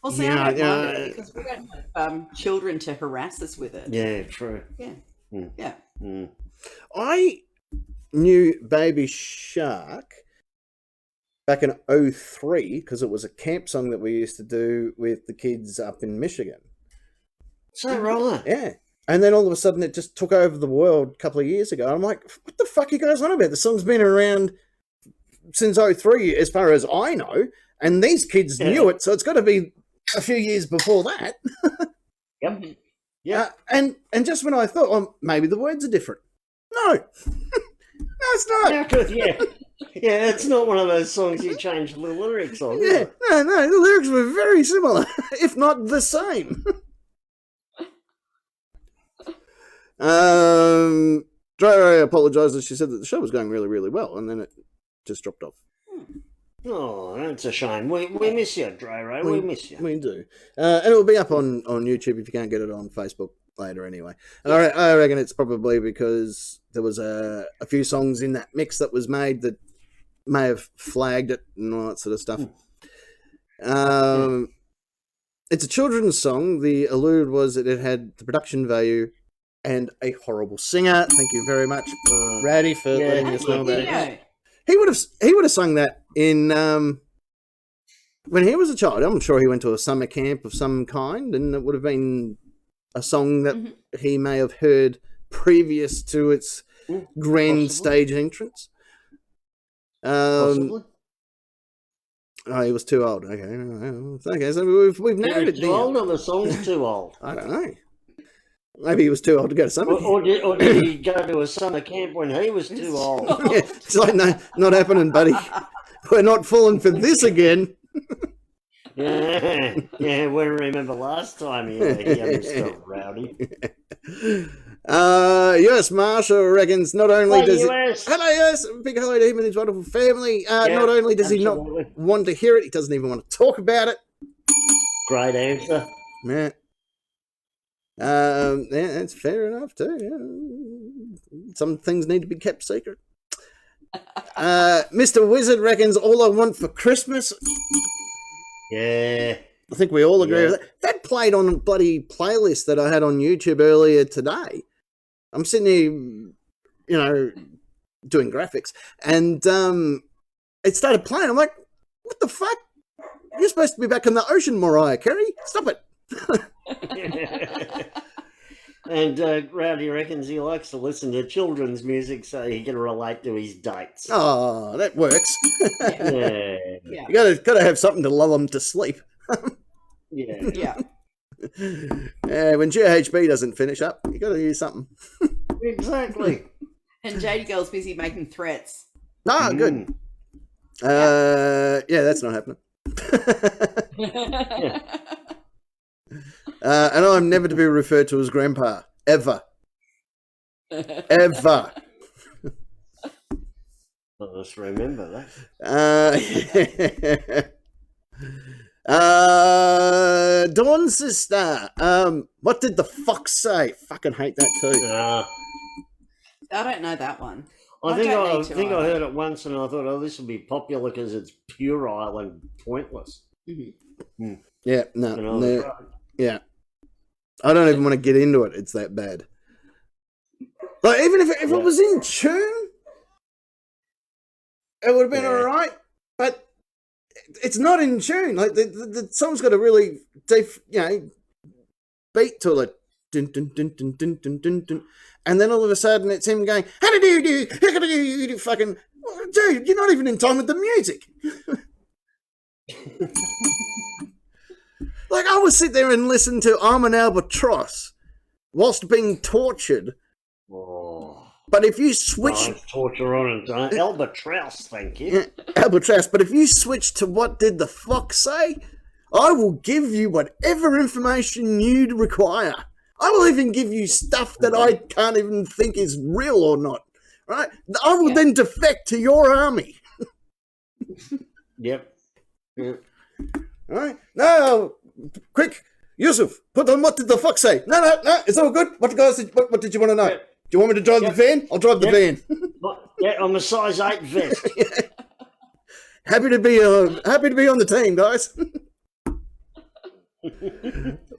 Well, see, I don't mind it because we don't have children to harass us with it. Yeah, true. Yeah. Yeah. I knew Baby Shark back in 2003 because it was a camp song that we used to do with the kids up in Michigan. So right. Yeah. And then all of a sudden it just took over the world a couple of years ago. I'm like, what the fuck are you guys on about? The song's been around since 2003 as far as I know. And these kids knew it, so it's got to be a few years before that. Yep. Yeah. And just when I thought, well, maybe the words are different. No. No, it's not. Yeah. Yeah, it's not one of those songs you change the lyrics on. Yeah. No, the lyrics were very similar, if not the same. Dre apologises. She said that the show was going really, really well, and then it just dropped off. Oh, that's a shame. We miss you, Dre. We miss you. We do. And it will be up on YouTube if you can't get it on Facebook. later anyway. And I reckon it's probably because there was a few songs in that mix that was made that may have flagged it and all that sort of stuff. It's a children's song. The allude was that it had the production value and a horrible singer. Thank you very much, Rowdy, for letting us know that. He would have sung that in when he was a child. I'm sure he went to a summer camp of some kind, and it would have been a song that he may have heard previous to its grand stage entrance. Possibly. Oh, he was too old. Okay, so we've nailed it. Too old, or the song's too old? I don't know. Maybe he was too old to go to summer camp. Or did he go to a summer camp when he was too old? Yeah, it's like, no, not happening, buddy. We're not falling for this again. Yeah, we remember last time he understood Rowdy. Yes, Marshall reckons not only does US. Hello, yes, big hello to him and his wonderful family. Not only does he not want to hear it, he doesn't even want to talk about it. Great answer. Yeah. Yeah, that's fair enough too. Yeah. Some things need to be kept secret. Mr. Wizard reckons all I want for Christmas. Yeah. I think we all agree with that. That played on a bloody playlist that I had on YouTube earlier today. I'm sitting here, doing graphics, and it started playing. I'm like, what the fuck? You're supposed to be back in the ocean, Mariah Carey. Stop it. And Rowdy reckons he likes to listen to children's music so he can relate to his dates. Oh, that works. Yeah. You gotta have something to lull them to sleep. Yeah. When GHB doesn't finish up, you gotta use something. Exactly. And JD Girl's busy making threats. Ah, good. Yeah, that's not happening. And I'm never to be referred to as grandpa. Ever. Ever. I'll just remember that. Dawn's sister. What did the fox say? Fucking hate that too. I don't know that one. I think I heard it once and I thought, oh, this will be popular because it's puerile and pointless. Mm-hmm. Yeah, no. Yeah. I don't even want to get into it. It's that bad. Like, even if it was in tune, it would have been all right. But it's not in tune. Like, the song's got a really deep, beat to it. Dun, dun, dun, dun, dun, dun, dun, dun. And then all of a sudden it's him going, how do you fucking, dude, you're not even in time with the music. Like, I would sit there and listen to I'm an Albatross whilst being tortured. Oh. But if you switch... torture on it. Albatross, thank you. Yeah, Albatross. But if you switch to what did the fox say, I will give you whatever information you require. I will even give you stuff that I can't even think is real or not. Right? I will then defect to your army. Yep. All right? No, quick, Yusuf, put on what did the fox say? No, it's all good. What did you want to know? Do you want me to drive the van? I'll drive the van. Yeah, I'm a size 8 vest. Happy to be on the team, guys.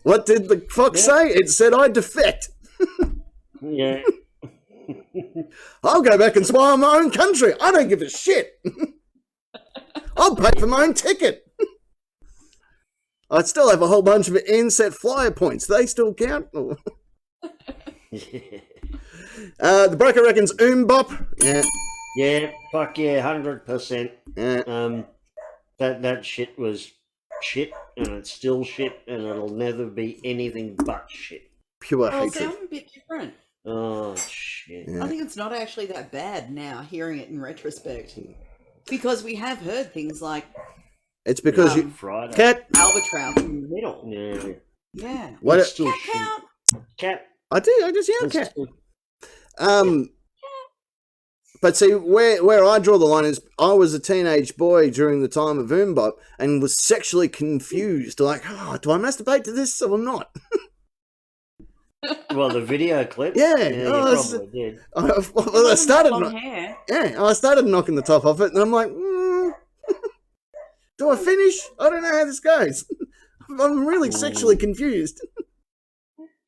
What did the fox say? It said I defect. Yeah. I'll go back and spy on my own country. I don't give a shit. I'll pay for my own ticket. I'd still have a whole bunch of inset flyer points. They still count. The broker reckons Bop. Yeah. Yeah, fuck yeah, 100%. Yeah. That shit was shit, and it's still shit, and it'll never be anything but shit. Pure hatred. hatred. I'm a bit different. Oh, shit. I think it's not actually that bad now, hearing it in retrospect. Because we have heard things like... It's because you... Friday. Cat. Albatross. In the middle. Yeah. Yeah. What? It's still shit. Cat. I just yelled cat. But see, where I draw the line is I was a teenage boy during the time of Bop and was sexually confused. Like, do I masturbate to this or not? Well, the video clip. Yeah, you probably did. Well, I started. Long hair. Yeah, I started knocking the top off it, and I'm like, do I finish? I don't know how this goes. I'm really sexually confused.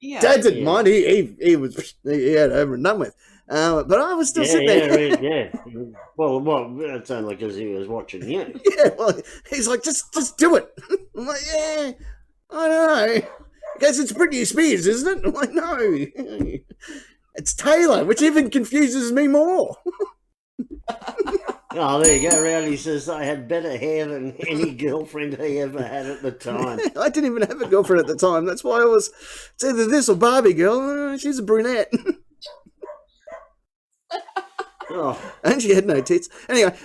Yeah. Dad didn't mind. He had it over and done with. But I was still sitting there. Yeah. Well, that's only because he was watching you. Yeah, well, he's like, just do it. I'm like, yeah, I don't know. I guess it's Britney Spears, isn't it? I'm like, no. It's Taylor, which even confuses me more. Oh, there you go, Rowdy says I had better hair than any girlfriend he ever had at the time. I didn't even have a girlfriend at the time. That's why it's either this or Barbie girl. She's a brunette. Oh. And she had no tits. Anyway,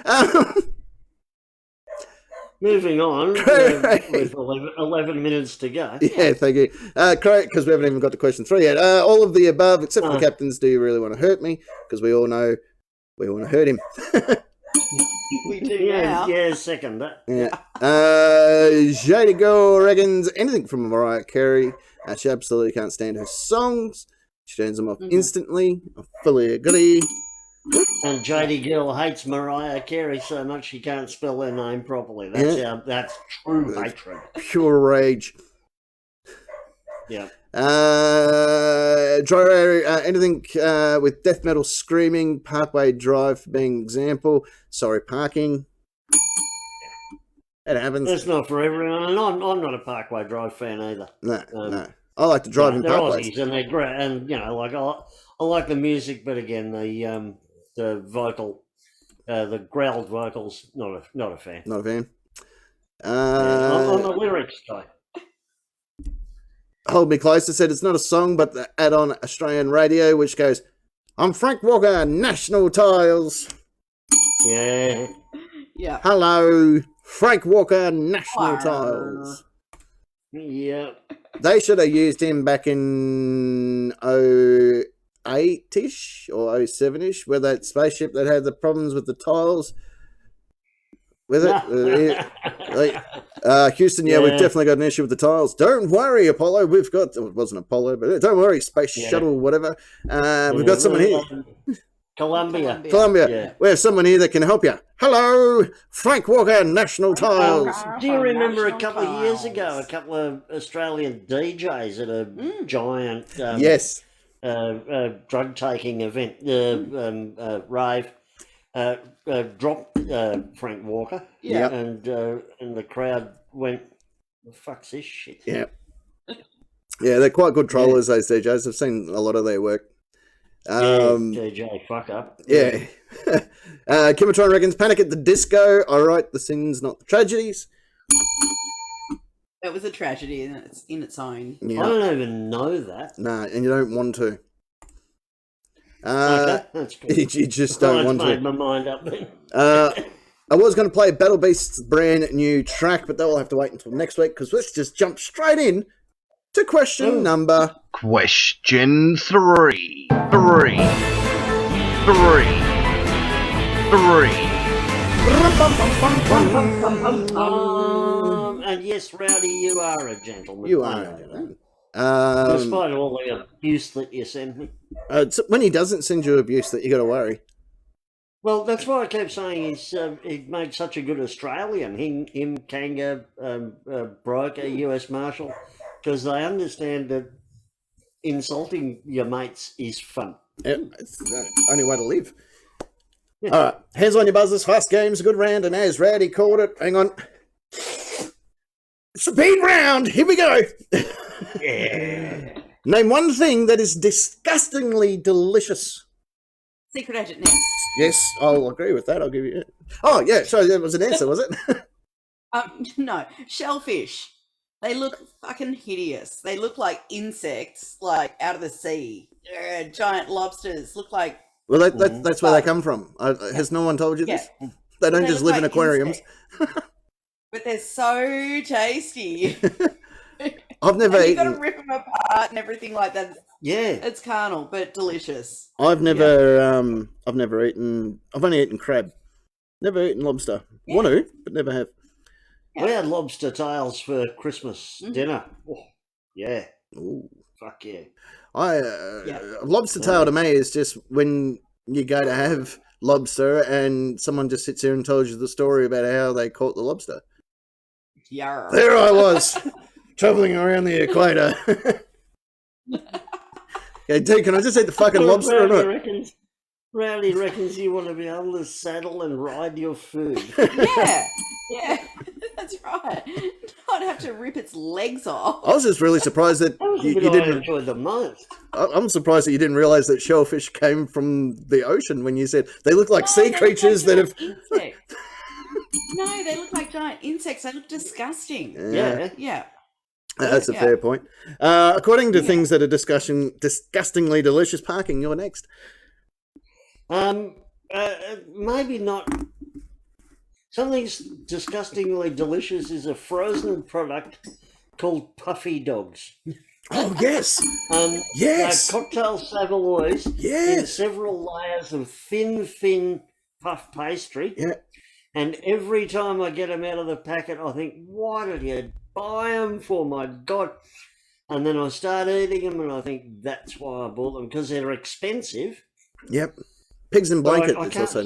moving on with 11 minutes to go. Yeah, thank you. Correct, because we haven't even got to question 3 yet. All of the above, except for the captains, do you really want to hurt me? Because we all know we want to hurt him. We do now. Yeah, second that. Yeah. Shady Girl reckons anything from Mariah Carey. She absolutely can't stand her songs. She turns them off instantly. I fully agree. And JD Girl hates Mariah Carey so much she can't spell her name properly. That's true hatred. Pure rage. Yeah. Anything with death metal screaming, Parkway Drive being an example. Sorry, parking. It happens. That's not for everyone, and I'm not a Parkway Drive fan either. No. I like to drive in they're parkways. Aussies and they're great, and like I like the music, but again the vocal, the growled vocals, not a fan. Not a fan. I'm a lyrics guy. Hold Me Closer said it's not a song, but the add-on Australian radio, which goes, I'm Frank Walker, National Tiles. Yeah. Yeah. Hello, Frank Walker, National Tiles. Yeah. They should have used him back in 08-ish or 07-ish, where that spaceship that had the problems with the tiles. With it, Houston. Yeah, we've definitely got an issue with the tiles. Don't worry, Apollo. We've got it wasn't Apollo, but don't worry, Space Shuttle, whatever. We've got someone here. Columbia. Yeah. We have someone here that can help you. Hello, Frank Walker, National Tiles. Do you remember a couple of years ago, a couple of Australian DJs at a giant drug taking event, rave? Dropped Frank Walker, and the crowd went, "The fuck's this shit?" Yeah, they're quite good trollers. Those DJs. I've seen a lot of their work. DJ fuck up. Yeah. Kimatron reckons Panic at the Disco. All right, the sins, not the tragedies. That was a tragedy in its own. Yeah. I don't even know that. No, and you don't want to. Okay, that's good. You just don't want to. I've made my mind up then. I was going to play Battle Beast's brand new track, but that will have to wait until next week, because let's just jump straight in to question number... Question 3. And yes, Rowdy, you are a gentleman. You are a gentleman. Despite all the abuse that you send me. When he doesn't send you abuse, that you got to worry. Well, that's why I kept saying he made such a good Australian. Him, Kanga, Broker, US Marshal, because they understand that insulting your mates is fun. Yeah, it's the only way to live. Yeah. All right, hands on your buzzers. Fast games, a good round, and as Rowdy called it, hang on. Speed round. Here we go. Yeah. Name one thing that is disgustingly delicious. Secret Agent Ness. Yes, I'll agree with that. I'll give you it. Oh, yeah, so that was an answer, was it? No, shellfish. They look fucking hideous. They look like insects, like out of the sea. Giant lobsters look like... Well, that's where they come from. Has no one told you this? They don't just live in aquariums. But they're so tasty. I've never eaten... You've got to rip them apart and everything like that. Yeah. It's carnal, but delicious. I've never eaten... I've only eaten crab. Never eaten lobster. Yeah. Want to, but never have. Yeah. We had lobster tails for Christmas dinner. Oh, yeah. Ooh. Fuck yeah. Lobster tail to me is just when you go to have lobster and someone just sits there and tells you the story about how they caught the lobster. Yarr. There I was, travelling around the equator. Yeah, dude, can I just eat the fucking lobster or not? Rowdy reckons you want to be able to saddle and ride your food. Yeah, that's right. Not have to rip its legs off. I was just really surprised that you didn't enjoy the most. I'm surprised that you didn't realise that shellfish came from the ocean when you said they look like sea creatures that have. Insects. No, they look like giant insects. They look disgusting. Yeah. That's a fair point. According to things that are disgustingly delicious, Parking, you're next. Maybe not. Something disgustingly delicious is a frozen product called puffy dogs. Oh yes, yes. Cocktail Savoys in several layers of thin puff pastry. Yeah. And every time I get them out of the packet, I think, why did you buy them for? My God! And then I start eating them, and I think that's why I bought them, because they're expensive. Yep. Pigs in blanket. I can't stop.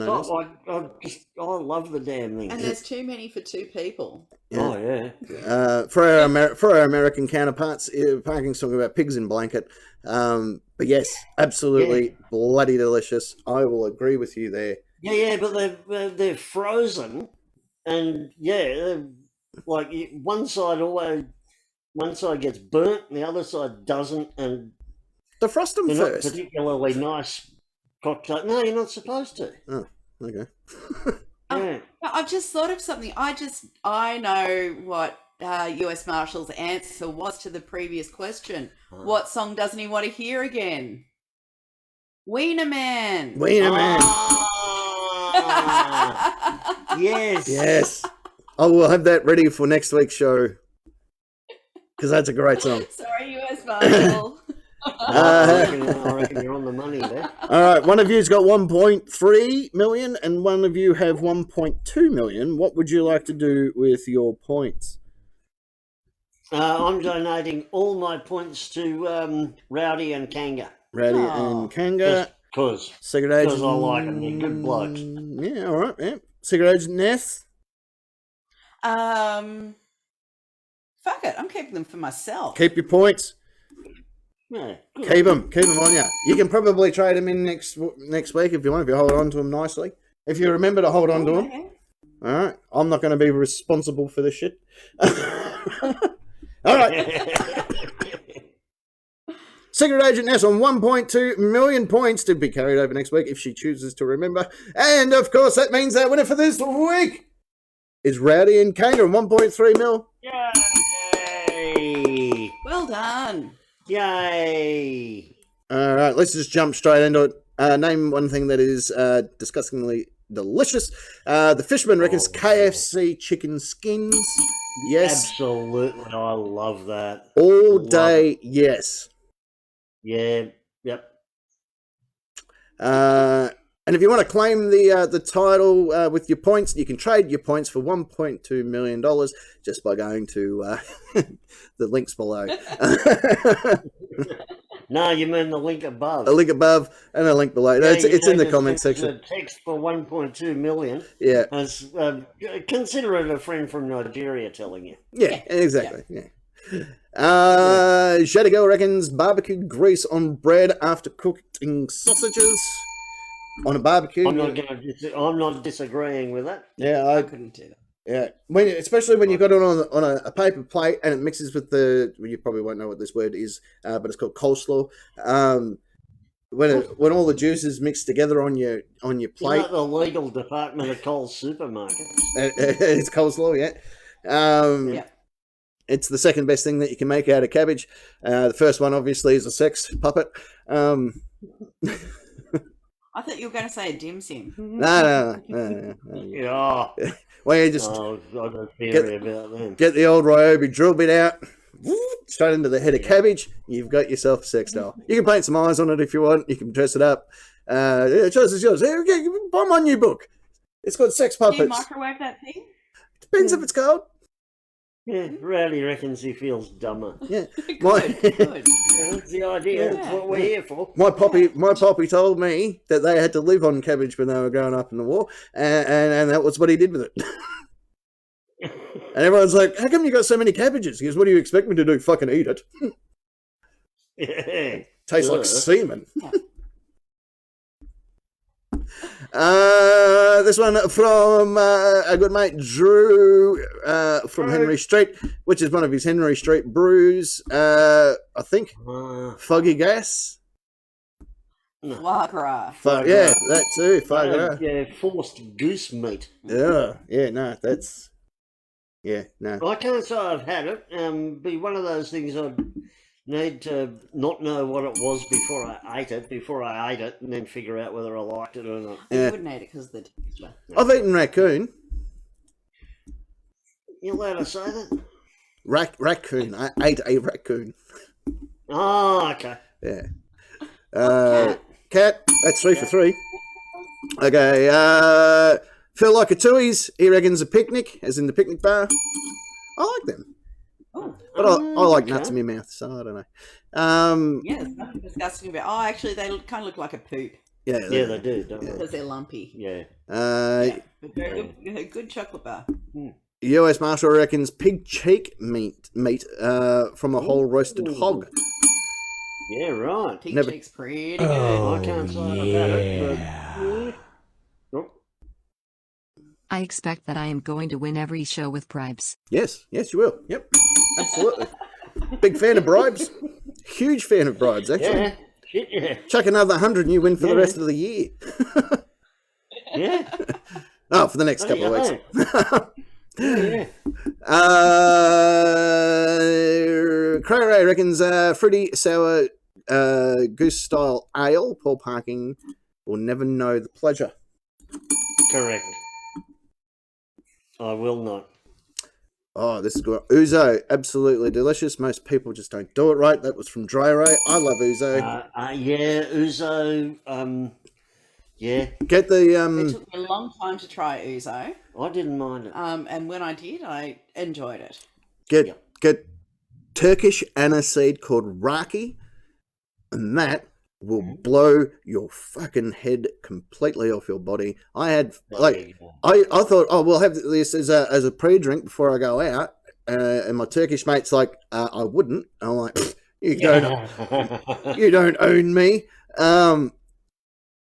I love the damn thing. And there's too many for two people. Yeah. Oh yeah. For our American counterparts, Parking's talking about pigs in blanket. But yes, absolutely bloody delicious. I will agree with you there. Yeah, but they're frozen, and like one side gets burnt, and the other side doesn't, and defrost them they're first. not particularly nice cocktail. No, you're not supposed to. Oh, okay. I've just thought of something. I know what US Marshal's answer was to the previous question. What song doesn't he want to hear again? Wiener Man. Wiener Man. Yes. Yes. I will have that ready for next week's show, because that's a great song. Sorry, US Marshal. I reckon you're on the money there. All right, one of you's got 1.3 million and one of you have 1.2 million. What would you like to do with your points? I'm donating all my points to Rowdy and Kanga. Rowdy and Kanga. Because Secret Agent. I like them. They're good blokes. Yeah, all right. Yeah. Secret Agent Ness. Fuck it. I'm keeping them for myself. Keep your points. Yeah, keep them on you. You can probably trade them in next week if you want, if you hold on to them nicely. If you remember to hold on to them. All right. I'm not going to be responsible for this shit. All right. Secret Agent Ness on 1.2 million points to be carried over next week if she chooses to remember. And, of course, that means our winner for this week is Rowdy and Kanga on 1.3 mil. Yay! Well done. Yay! All right, let's just jump straight into it. Name one thing that is disgustingly delicious. The Fishman reckons KFC chicken skins. Yes. Absolutely. I love that. All day, yes. Yeah, yep. And if you want to claim the title with your points, you can trade your points for $1.2 million just by going to the links below. No, you mean the link above. A link above and a link below. No, it's in the comment section. The text for 1.2 million. Yeah. As, consider it a friend from Nigeria telling you. Yeah, exactly. Yeah. Shadigo reckons barbecue grease on bread after cooking sausages on a barbecue. I'm not disagreeing with that. Yeah, I couldn't do that. Yeah, especially when you've got it on a paper plate and it mixes with you probably won't know what this word is, but it's called coleslaw. When all the juices mix together on your plate. Isn't that the legal department of Coles supermarket? It's coleslaw, yeah. Yeah. It's the second best thing that you can make out of cabbage. The first one, obviously, is a sex puppet. I thought you were going to say a dim sim. No. Yeah. Well, you just I've got a theory about them. Get the old Ryobi drill bit out, straight into the head of cabbage. You've got yourself a sex doll. You can paint some eyes on it if you want. You can dress it up. Choice is yours. Here, buy my new book. It's called Sex Puppets. Do you microwave that thing? Depends if it's cold. Yeah, Rowdy reckons he feels dumber. Yeah, Good. That's the idea. That's what we're here for. My poppy told me that they had to live on cabbage when they were growing up in the war, and that was what he did with it. And everyone's like, "How come you got so many cabbages?" He goes, "What do you expect me to do? Fucking eat it? Yeah. Tastes like semen." This one from a good mate, Drew, from Henry Street, which is one of his Henry Street brews. I think Foggy Gas. Foie gras. Yeah, that too. Foie gras. Yeah, forced goose meat. No, that's. Yeah, no. I can't say I've had it. Be one of those things I'd need to not know what it was before I ate it, and then figure out whether I liked it or not. You wouldn't eat it because of the texture. I've eaten raccoon. You allowed to say that? Raccoon. I ate a raccoon. Oh, okay. Yeah. Cat. That's 3 for 3. Okay. Feel like a Tooies. He reckons a picnic, as in the picnic bar. I like them. Oh. But I like nuts in my mouth, so I don't know. Yeah, there's nothing disgusting about. Oh, actually, they kind of look like a poop. Yeah, they do, don't they? Because they're lumpy. Yeah. But they're a good chocolate bar. US Marshal reckons pig cheek meat from a whole roasted hog. Yeah, right. Pig cheek's pretty good. I can't say I've had it, but... I expect that I am going to win every show with bribes. Yes, you will. Yep, absolutely. Big fan of bribes. Huge fan of bribes, actually. Yeah. Chuck another 100 and you win for the rest of the year. Yeah. Oh, for the next couple of weeks. Yeah. Cray Ray reckons fruity sour goose style ale. Paul Parking will never know the pleasure. Correct. I will not. Oh, this is good. Ouzo, absolutely delicious. Most people just don't do it right. That was from Dry Ray. I love ouzo. Yeah, ouzo. Yeah. Get the It took me a long time to try ouzo. I didn't mind it. And when I did, I enjoyed it. Get Turkish aniseed called raki, and that will blow your fucking head completely off your body. I had I thought, oh, we'll have this as a pre-drink before I go out, and my Turkish mate's like, I wouldn't. And I'm like, you don't own me. And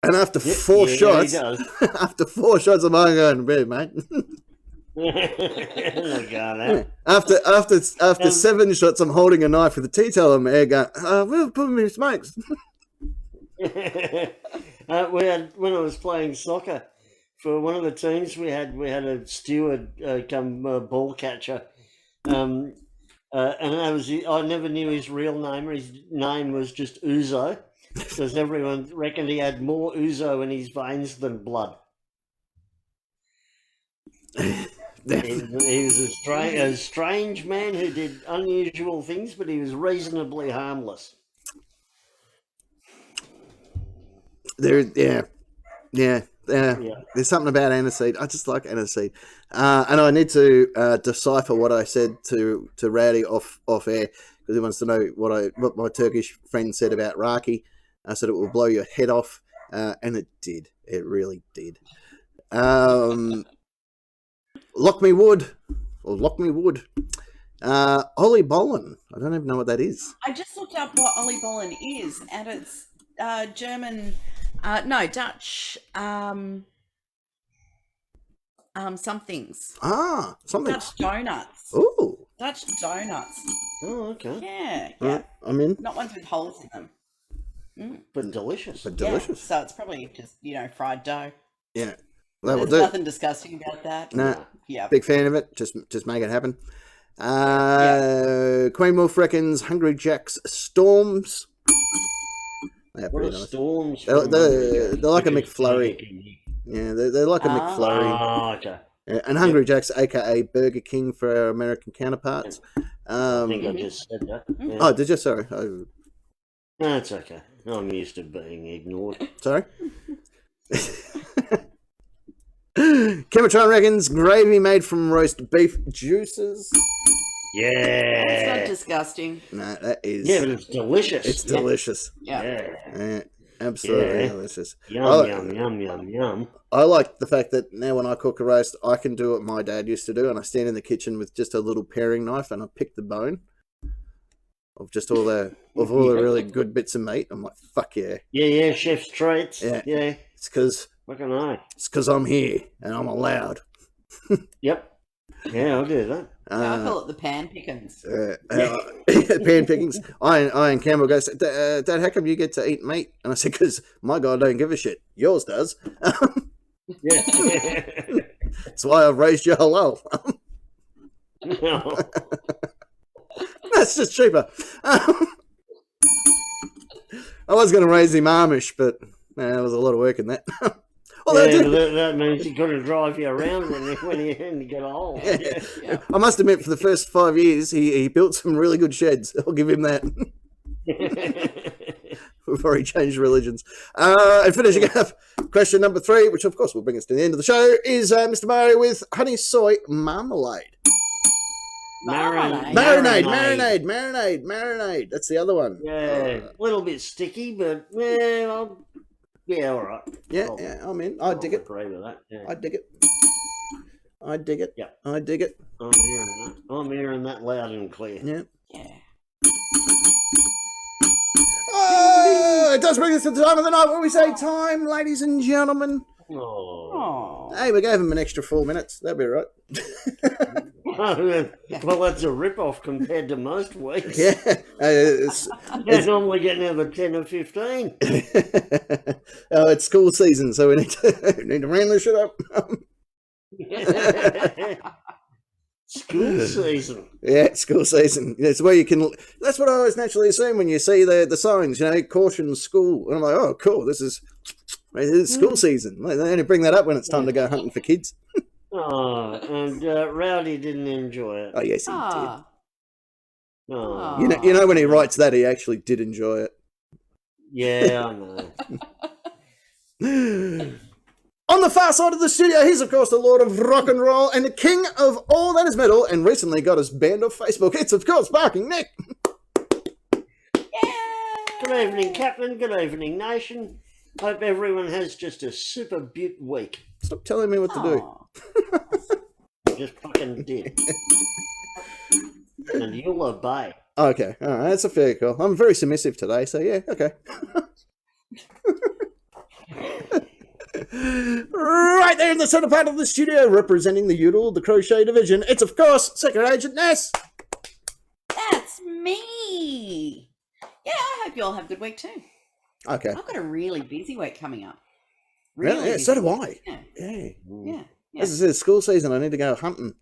after four shots, I'm like, going to bed, mate. After 7 shots, I'm holding a knife with a tea towel in my hair, going, we'll put me in smokes. When I was playing soccer for one of the teams, we had a steward come ball catcher, and I never knew his real name. His name was just Ouzo, because everyone reckoned he had more ouzo in his veins than blood. He was a strange man who did unusual things, but he was reasonably harmless. There's something about aniseed. I just like aniseed, and I need to decipher what I said to Rowdy off air, because he wants to know what my Turkish friend said about raki. I said it will blow your head off, and it did. It really did. Lock me wood. Ollie Bollen. I don't even know what that is. I just looked up what Ollie Bollen is, and it's German. Dutch. Somethings. Something. Dutch donuts. Ooh. Dutch donuts. Oh, okay. Yeah. I'm in. Not ones with holes in them. But delicious. Yeah, so it's probably just, fried dough. Yeah. That will There's do. nothing disgusting about that. Nah. Yeah. Big fan of it. Just make it happen. Queen Wolf reckons Hungry Jack's Storms. They're pretty nice. Storms. They're like a McFlurry. Yeah, they're like a McFlurry. Oh, okay. Yeah, and Hungry Jack's, aka Burger King for our American counterparts. I think I just said that. Yeah. Oh, did you? Sorry. No, it's okay. I'm used to being ignored. Sorry. Chematron reckons gravy made from roast beef juices. Yeah. It's not disgusting. No, that is. Yeah, but it's delicious. It's delicious. Yeah. Absolutely delicious. Yum. I like the fact that now when I cook a roast, I can do what my dad used to do, and I stand in the kitchen with just a little paring knife and I pick the bone of just all the really good bits of meat. I'm like, fuck yeah. Yeah, chef's treats. Yeah. It's because I'm here and I'm allowed. Yep. Yeah, I'll do that. I call it the pan pickings. Pan pickings. Iron Campbell goes, Dad, how come you get to eat meat? And I said, because my God don't give a shit. Yours does. Yeah. That's why I've raised you halal. No. That's just cheaper. I was going to raise him Amish, but there was a lot of work in that. That means you've got to drive you around when you get old. Yeah. I must admit, for the first 5 years, he built some really good sheds. I'll give him that. Before he changed religions. And finishing up, question number 3, which of course will bring us to the end of the show, is Mr. Mario with honey soy marmalade. Marinade. That's the other one. Yeah, a little bit sticky, but all right. Yeah, I'm in. I dig it. Agree with that. Yeah. I dig it. Yeah. I dig it. I'm hearing that loud and clear. Yeah. Oh, it does bring us to the time of the night where we say time, ladies and gentlemen. Oh. Hey, we gave him an extra 4 minutes. That'll be right. Well, that's a rip-off compared to most weeks. Yeah. They're normally getting over 10 or 15. It's school season, so we need to round this shit up. School season. Yeah, school season. It's where you can. That's what I always naturally assume when you see the signs, caution school. And I'm like, oh, cool, this is school season. They only bring that up when it's time to go hunting for kids. Oh, and Rowdy didn't enjoy it. Oh, yes, he did. Oh. You know when he writes that, he actually did enjoy it. Yeah, I know. On the far side of the studio, he's of course the Lord of Rock and Roll and the King of all that is metal, and recently got us banned off Facebook. It's of course Barking Nick. Good evening, Captain. Good evening, Nation. Hope everyone has just a super beaut week. Stop telling me what to do. I just fucking did. And you'll obey. Okay, all right, that's a fair call. I'm very submissive today, so yeah, okay. Right there in the centre part of the studio, representing the Udall, the Crochet Division, it's of course Second Agent Ness. That's me. Yeah, I hope you all have a good week too. Okay. I've got a really busy week coming up. Really? Yeah, so do I. Yeah. As I said, school season, I need to go hunting.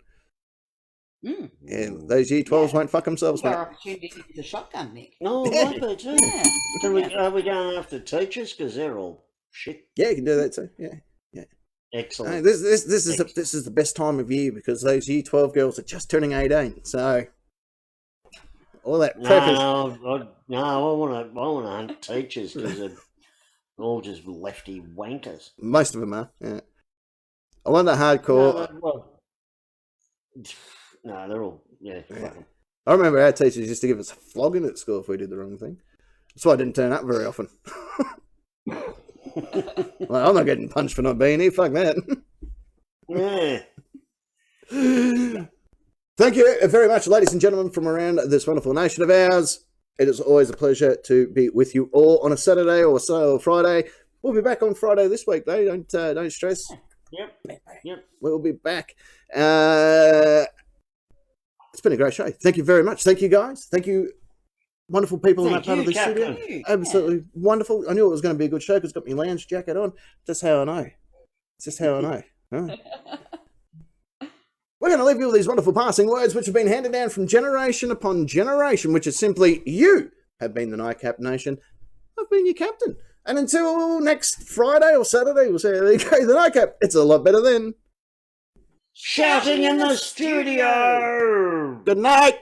And those year 12s won't fuck themselves, mate. Our opportunity to get a shotgun, Nick. No, it might be too. Are we going after teachers? Because they're all shit. Yeah, you can do that too. Yeah. Excellent. This is the best time of year because those year 12 girls are just turning 18. So all that preppers. I want to hunt teachers because they're all just lefty wankers. Most of them are. Yeah. I want the hardcore. No, they're all I remember our teachers used to give us a flogging at school if we did the wrong thing. That's why I didn't turn up very often. Well, I'm not getting punched for not being here. Fuck that. Yeah. Thank you very much, ladies and gentlemen, from around this wonderful nation of ours. It is always a pleasure to be with you all on a Saturday or Friday. We'll be back on Friday this week, though. Don't stress. Yep. We'll be back. It's been a great show. Thank you very much. Thank you, guys. Thank you, wonderful people in that part of the studio. Absolutely wonderful. I knew it was going to be a good show because it's got my lounge jacket on. Just how I know. It's just how I know. Right. We're going to leave you with these wonderful passing words which have been handed down from generation upon generation, which is simply, you have been the Nightcap Nation. I've been your captain. And until next Friday or Saturday, we'll say, there you go, the Nightcap. It's a lot better than shouting in the studio. Good night.